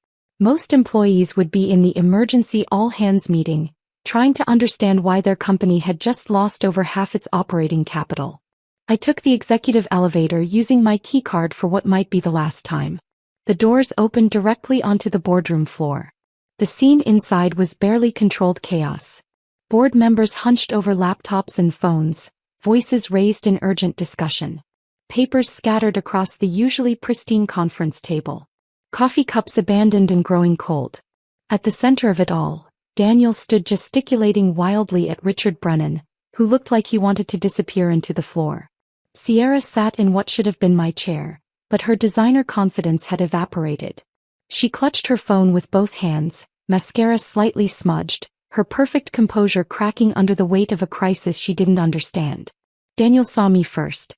Most employees would be in the emergency all-hands meeting, trying to understand why their company had just lost over half its operating capital. I took the executive elevator using my keycard for what might be the last time. The doors opened directly onto the boardroom floor. The scene inside was barely controlled chaos. Board members hunched over laptops and phones, voices raised in urgent discussion. Papers scattered across the usually pristine conference table. Coffee cups abandoned and growing cold. At the center of it all, Daniel stood gesticulating wildly at Richard Brennan, who looked like he wanted to disappear into the floor. Sierra sat in what should have been my chair, but her designer confidence had evaporated. She clutched her phone with both hands, mascara slightly smudged, her perfect composure cracking under the weight of a crisis she didn't understand. Daniel saw me first.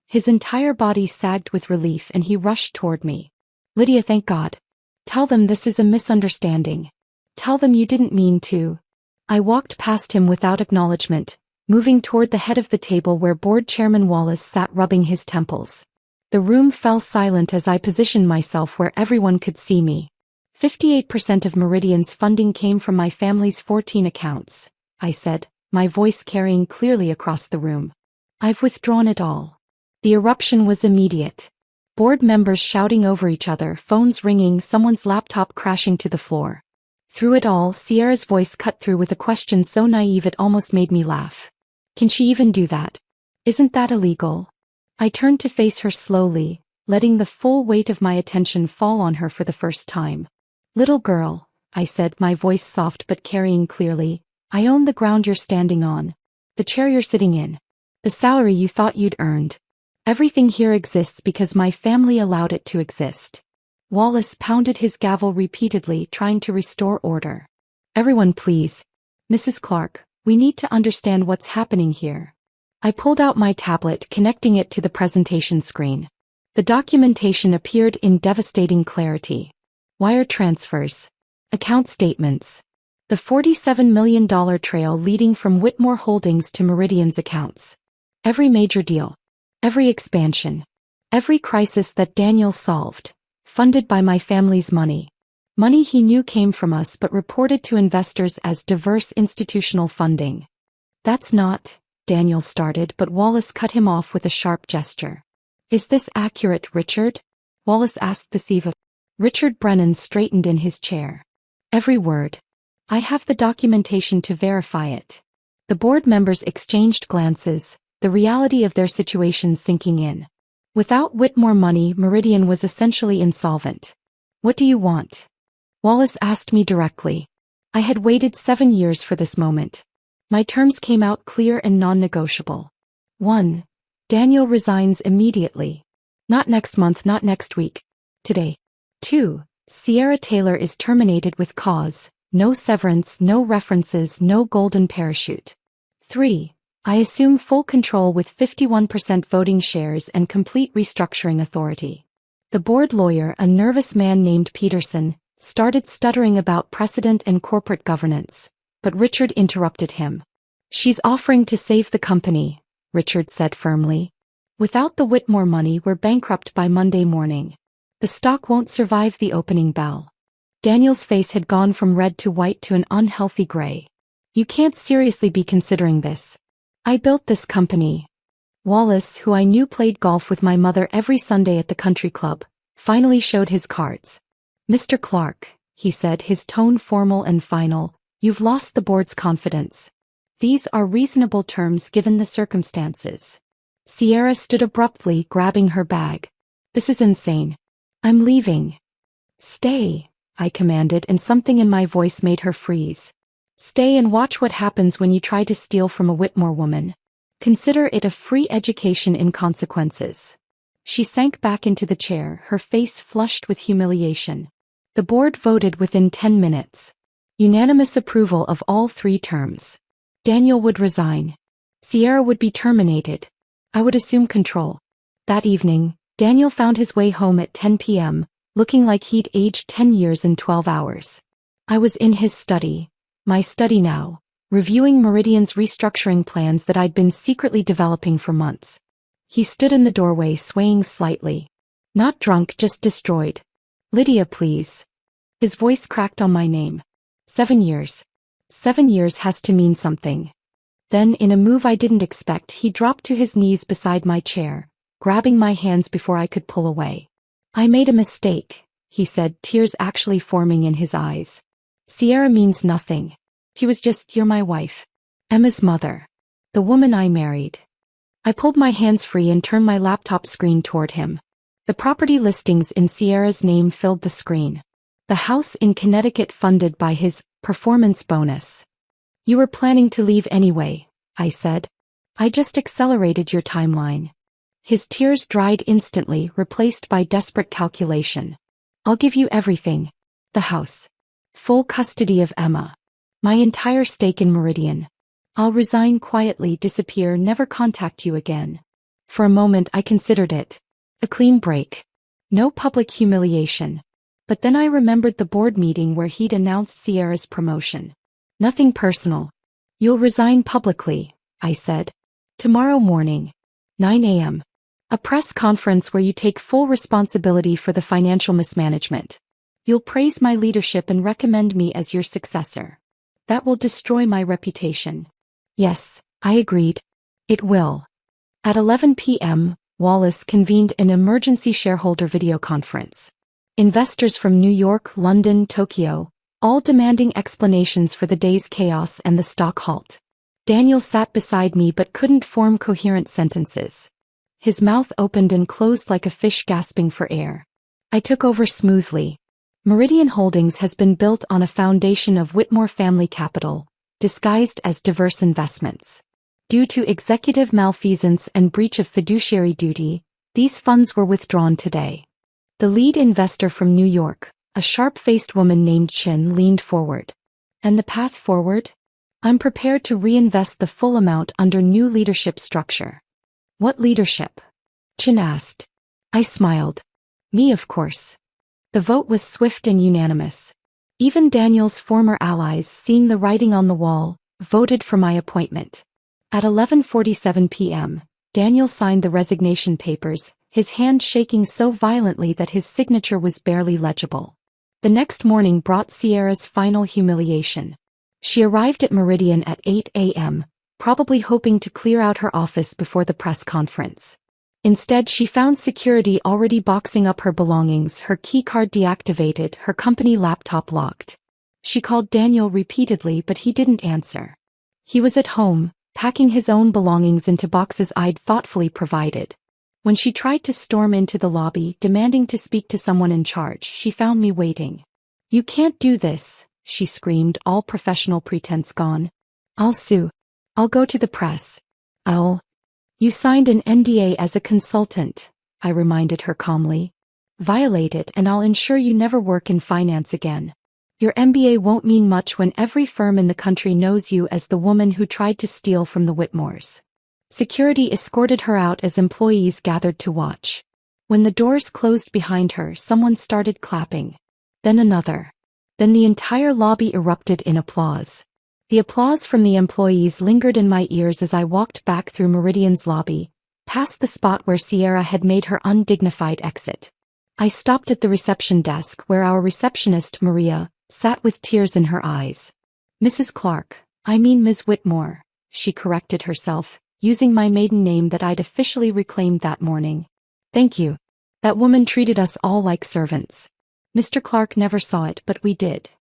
His entire body sagged with relief and he rushed toward me. "Lydia, thank God. Tell them this is a misunderstanding. Tell them you didn't mean to." I walked past him without acknowledgement, moving toward the head of the table where Board Chairman Wallace sat rubbing his temples. The room fell silent as I positioned myself where everyone could see me. 58% of Meridian's funding came from my family's 14 accounts, I said, my voice carrying clearly across the room. "I've withdrawn it all." The eruption was immediate. Board members shouting over each other, phones ringing, someone's laptop crashing to the floor. Through it all, Sierra's voice cut through with a question so naive it almost made me laugh. "Can she even do that? Isn't that illegal?" I turned to face her slowly, letting the full weight of my attention fall on her for the first time. "Little girl," I said, my voice soft but carrying clearly, "I own the ground you're standing on. The chair you're sitting in. The salary you thought you'd earned. Everything here exists because my family allowed it to exist." Wallace pounded his gavel repeatedly, trying to restore order. "Everyone please. Mrs. Clark, we need to understand what's happening here." I pulled out my tablet, connecting it to the presentation screen. The documentation appeared in devastating clarity. Wire transfers. Account statements. The $47 million trail leading from Whitmore Holdings to Meridian's accounts. Every major deal. Every expansion. Every crisis that Daniel solved. Funded by my family's money. Money he knew came from us but reported to investors as diverse institutional funding. That's not, Daniel started, but Wallace cut him off with a sharp gesture. Is this accurate, Richard? Wallace asked the CEO. Richard Brennan straightened in his chair. Every word. I have the documentation to verify it. The board members exchanged glances, the reality of their situation sinking in. Without Whitmore money, Meridian was essentially insolvent. What do you want? Wallace asked me directly. I had waited 7 years for this moment. My terms came out clear and non-negotiable. 1. Daniel resigns immediately. Not next month, not next week. Today. 2. Sierra Taylor is terminated with cause, no severance, no references, no golden parachute. 3. I assume full control with 51% voting shares and complete restructuring authority. The board lawyer, a nervous man named Peterson, started stuttering about precedent and corporate governance, but Richard interrupted him. She's offering to save the company, Richard said firmly. Without the Whitmore money, we're bankrupt by Monday morning. The stock won't survive the opening bell. Daniel's face had gone from red to white to an unhealthy gray. You can't seriously be considering this. I built this company. Wallace, who I knew played golf with my mother every Sunday at the country club, finally showed his cards. Mr. Clark, he said, his tone formal and final, you've lost the board's confidence. These are reasonable terms given the circumstances. Sierra stood abruptly, grabbing her bag. This is insane. I'm leaving. Stay, I commanded, and something in my voice made her freeze. Stay and watch what happens when you try to steal from a Whitmore woman. Consider it a free education in consequences. She sank back into the chair, her face flushed with humiliation. The board voted within 10 minutes. Unanimous approval of all 3 terms. Daniel would resign. Sierra would be terminated. I would assume control. That evening, Daniel found his way home at 10 p.m., looking like he'd aged 10 years in 12 hours. I was in his study, my study now, reviewing Meridian's restructuring plans that I'd been secretly developing for months. He stood in the doorway, swaying slightly. Not drunk, just destroyed. Lydia, please. His voice cracked on my name. 7 years. 7 years has to mean something. Then, in a move I didn't expect, he dropped to his knees beside my chair, grabbing my hands before I could pull away. I made a mistake, he said, tears actually forming in his eyes. Sierra means nothing. He was just, you're my wife. Emma's mother. The woman I married. I pulled my hands free and turned my laptop screen toward him. The property listings in Sierra's name filled the screen. The house in Connecticut funded by his performance bonus. You were planning to leave anyway, I said. I just accelerated your timeline. His tears dried instantly, replaced by desperate calculation. I'll give you everything. The house. Full custody of Emma. My entire stake in Meridian. I'll resign quietly, disappear, never contact you again. For a moment I considered it. A clean break. No public humiliation. But then I remembered the board meeting where he'd announced Sierra's promotion. Nothing personal. You'll resign publicly, I said. Tomorrow morning. 9 a.m. A press conference where you take full responsibility for the financial mismanagement. You'll praise my leadership and recommend me as your successor. That will destroy my reputation. Yes, I agreed. It will. At 11 p.m., Wallace convened an emergency shareholder video conference. Investors from New York, London, Tokyo, all demanding explanations for the day's chaos and the stock halt. Daniel sat beside me but couldn't form coherent sentences. His mouth opened and closed like a fish gasping for air. I took over smoothly. Meridian Holdings has been built on a foundation of Whitmore family capital, disguised as diverse investments. Due to executive malfeasance and breach of fiduciary duty, these funds were withdrawn today. The lead investor from New York, a sharp-faced woman named Chin, leaned forward. And the path forward? I'm prepared to reinvest the full amount under new leadership structure. What leadership? Chin asked. I smiled. Me, of course. The vote was swift and unanimous. Even Daniel's former allies, seeing the writing on the wall, voted for my appointment. At 11:47 p.m., Daniel signed the resignation papers, his hand shaking so violently that his signature was barely legible. The next morning brought Sierra's final humiliation. She arrived at Meridian at 8 a.m., probably hoping to clear out her office before the press conference. Instead, she found security already boxing up her belongings, her keycard deactivated, her company laptop locked. She called Daniel repeatedly, but he didn't answer. He was at home, packing his own belongings into boxes I'd thoughtfully provided. When she tried to storm into the lobby, demanding to speak to someone in charge, she found me waiting. "You can't do this," she screamed, all professional pretense gone. "I'll sue. I'll go to the press. You signed an NDA as a consultant," I reminded her calmly. "Violate it and I'll ensure you never work in finance again. Your MBA won't mean much when every firm in the country knows you as the woman who tried to steal from the Whitmores." Security escorted her out as employees gathered to watch. When the doors closed behind her, someone started clapping. Then another. Then the entire lobby erupted in applause. The applause from the employees lingered in my ears as I walked back through Meridian's lobby, past the spot where Sierra had made her undignified exit. I stopped at the reception desk where our receptionist, Maria, sat with tears in her eyes. "Mrs. Clark, I mean Ms. Whitmore," she corrected herself, using my maiden name that I'd officially reclaimed that morning. "Thank you. That woman treated us all like servants. Mr. Clark never saw it, but we did."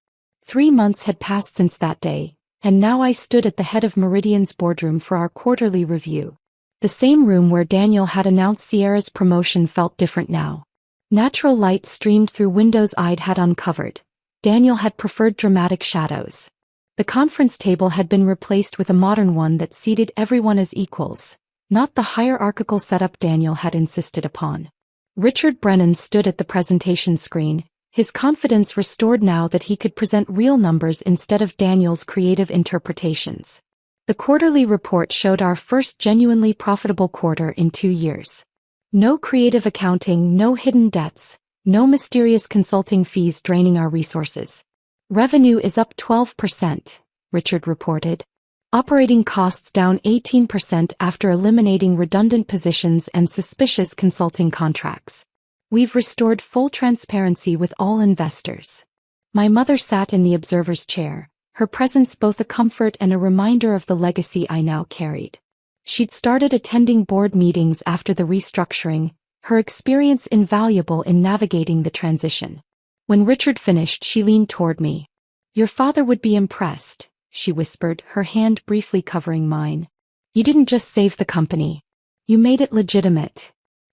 3 months had passed since that day, and now I stood at the head of Meridian's boardroom for our quarterly review. The same room where Daniel had announced Sierra's promotion felt different now. Natural light streamed through windows I'd had uncovered. Daniel had preferred dramatic shadows. The conference table had been replaced with a modern one that seated everyone as equals, not the hierarchical setup Daniel had insisted upon. Richard Brennan stood at the presentation screen, his confidence restored now that he could present real numbers instead of Daniel's creative interpretations. The quarterly report showed our first genuinely profitable quarter in 2 years. No creative accounting, no hidden debts, no mysterious consulting fees draining our resources. "Revenue is up 12%, Richard reported. Operating costs down 18% after eliminating redundant positions and suspicious consulting contracts. We've restored full transparency with all investors." My mother sat in the observer's chair, her presence both a comfort and a reminder of the legacy I now carried. She'd started attending board meetings after the restructuring, her experience invaluable in navigating the transition. When Richard finished, she leaned toward me. "Your father would be impressed," she whispered, her hand briefly covering mine. "You didn't just save the company. You made it legitimate."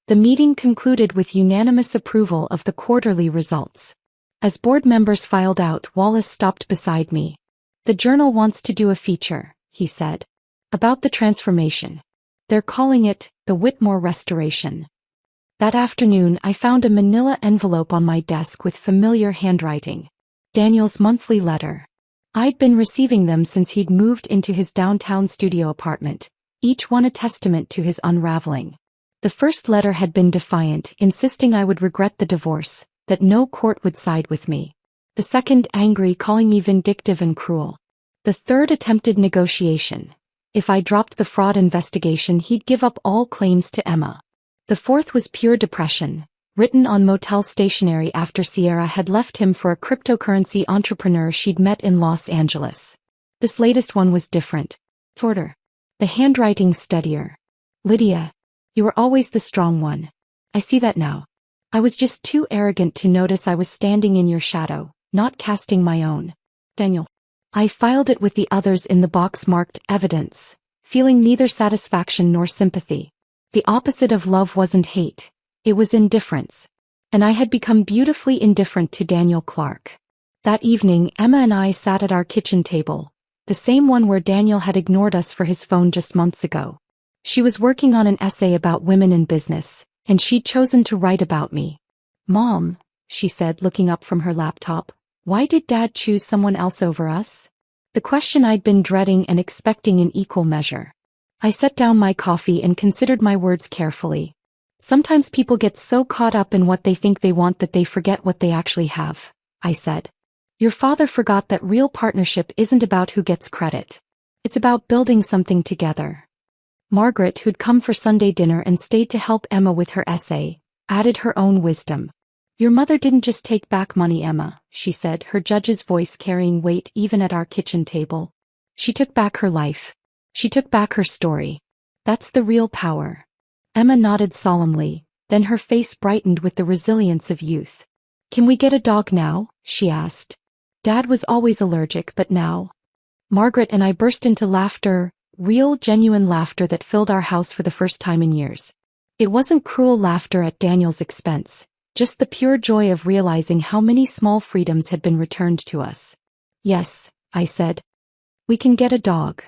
The meeting concluded with unanimous approval of the quarterly results. As board members filed out, Wallace stopped beside me. "The Journal wants to do a feature," he said, "about the transformation. They're calling it the Whitmore Restoration." That afternoon, I found a manila envelope on my desk with familiar handwriting. Daniel's monthly letter. I'd been receiving them since he'd moved into his downtown studio apartment, each one a testament to his unraveling. The first letter had been defiant, insisting I would regret the divorce, that no court would side with me. The second angry, calling me vindictive and cruel. The third attempted negotiation. If I dropped the fraud investigation, he'd give up all claims to Emma. The fourth was pure depression, written on motel stationery after Sierra had left him for a cryptocurrency entrepreneur she'd met in Los Angeles. This latest one was different. Shorter. The handwriting steadier. "Lydia, you were always the strong one. I see that now. I was just too arrogant to notice I was standing in your shadow, not casting my own. Daniel." I filed it with the others in the box marked evidence, feeling neither satisfaction nor sympathy. The opposite of love wasn't hate, it was indifference. And I had become beautifully indifferent to Daniel Clark. That evening, Emma and I sat at our kitchen table, the same one where Daniel had ignored us for his phone just months ago. She was working on an essay about women in business, and she'd chosen to write about me. "Mom," she said, looking up from her laptop, "why did Dad choose someone else over us?" The question I'd been dreading and expecting in equal measure. I set down my coffee and considered my words carefully. Sometimes people get so caught up in what they think they want that they forget what they actually have, I said. Your father forgot that real partnership isn't about who gets credit. It's about building something together. Margaret, who'd come for Sunday dinner and stayed to help Emma with her essay, added her own wisdom. Your mother didn't just take back money, Emma, she said, her judge's voice carrying weight even at our kitchen table. She took back her life. She took back her story. That's the real power. Emma nodded solemnly, then her face brightened with the resilience of youth. Can we get a dog now? She asked. Dad was always allergic, but now. Margaret and I burst into laughter, real, genuine laughter that filled our house for the first time in years. It wasn't cruel laughter at Daniel's expense, just the pure joy of realizing how many small freedoms had been returned to us. Yes, I said. We can get a dog.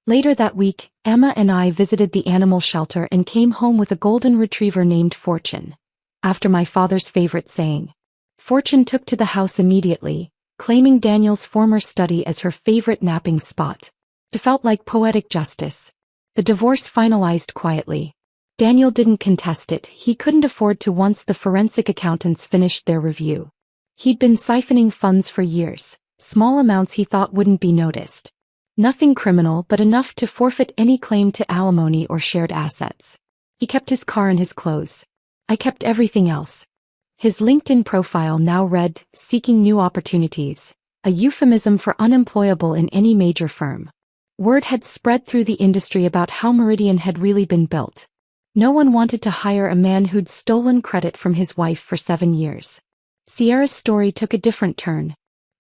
Later that week, Emma and I visited the animal shelter and came home with a golden retriever named Fortune, after my father's favorite saying. Fortune took to the house immediately, claiming Daniel's former study as her favorite napping spot. It felt like poetic justice. The divorce finalized quietly. Daniel didn't contest it. He couldn't afford to once the forensic accountants finished their review. He'd been siphoning funds for years, small amounts he thought wouldn't be noticed. Nothing criminal, but enough to forfeit any claim to alimony or shared assets. He kept his car and his clothes. I kept everything else. His LinkedIn profile now read, "Seeking new opportunities," a euphemism for unemployable in any major firm. Word had spread through the industry about how Meridian had really been built. No one wanted to hire a man who'd stolen credit from his wife for 7 years. Sierra's story took a different turn.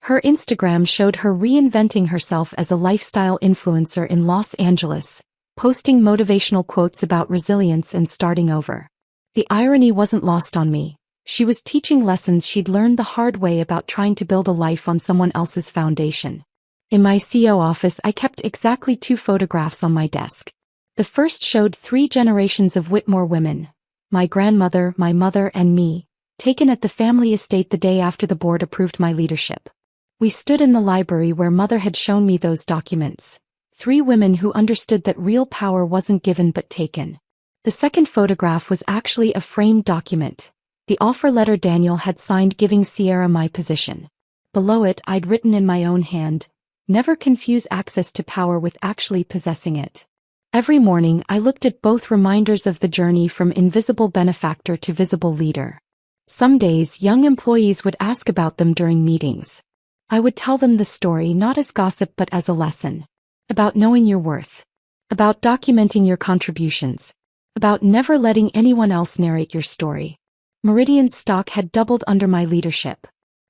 Her Instagram showed her reinventing herself as a lifestyle influencer in Los Angeles, posting motivational quotes about resilience and starting over. The irony wasn't lost on me. She was teaching lessons she'd learned the hard way about trying to build a life on someone else's foundation. In my CO office, I kept exactly 2 photographs on my desk. The first showed 3 generations of Whitmore women, my grandmother, my mother, and me, taken at the family estate the day after the board approved my leadership. We stood in the library where Mother had shown me those documents. 3 women who understood that real power wasn't given but taken. The second photograph was actually a framed document, the offer letter Daniel had signed giving Sierra my position. Below it, I'd written in my own hand, "Never confuse access to power with actually possessing it." Every morning, I looked at both reminders of the journey from invisible benefactor to visible leader. Some days, young employees would ask about them during meetings. I would tell them the story not as gossip but as a lesson. About knowing your worth. About documenting your contributions. About never letting anyone else narrate your story. Meridian's stock had doubled under my leadership.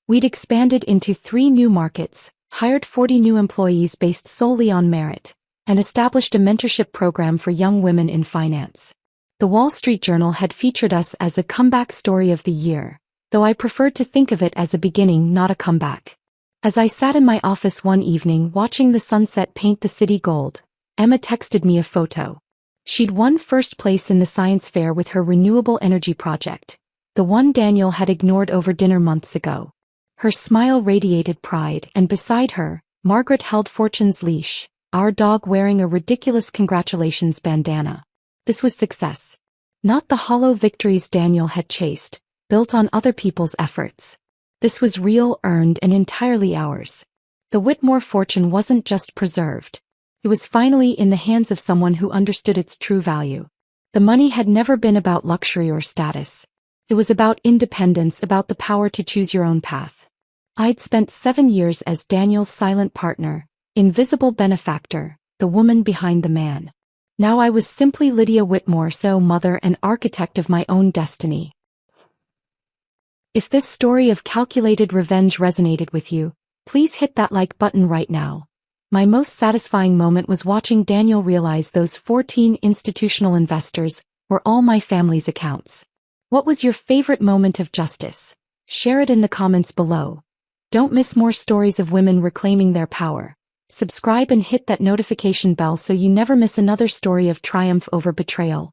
We'd expanded into 3 new markets, hired 40 new employees based solely on merit, and established a mentorship program for young women in finance. The Wall Street Journal had featured us as a comeback story of the year, though I preferred to think of it as a beginning, not a comeback. As I sat in my office one evening watching the sunset paint the city gold, Emma texted me a photo. She'd won first place in the science fair with her renewable energy project, the one Daniel had ignored over dinner months ago. Her smile radiated pride, and beside her, Margaret held Fortune's leash, our dog wearing a ridiculous congratulations bandana. This was success. Not the hollow victories Daniel had chased, built on other people's efforts. This was real, earned, and entirely ours. The Whitmore fortune wasn't just preserved. It was finally in the hands of someone who understood its true value. The money had never been about luxury or status. It was about independence, about the power to choose your own path. I'd spent 7 years as Daniel's silent partner, invisible benefactor, the woman behind the man. Now I was simply Lydia Whitmore, so mother and architect of my own destiny. If this story of calculated revenge resonated with you, please hit that like button right now. My most satisfying moment was watching Daniel realize those 14 institutional investors were all my family's accounts. What was your favorite moment of justice? Share it in the comments below. Don't miss more stories of women reclaiming their power. Subscribe and hit that notification bell so you never miss another story of triumph over betrayal.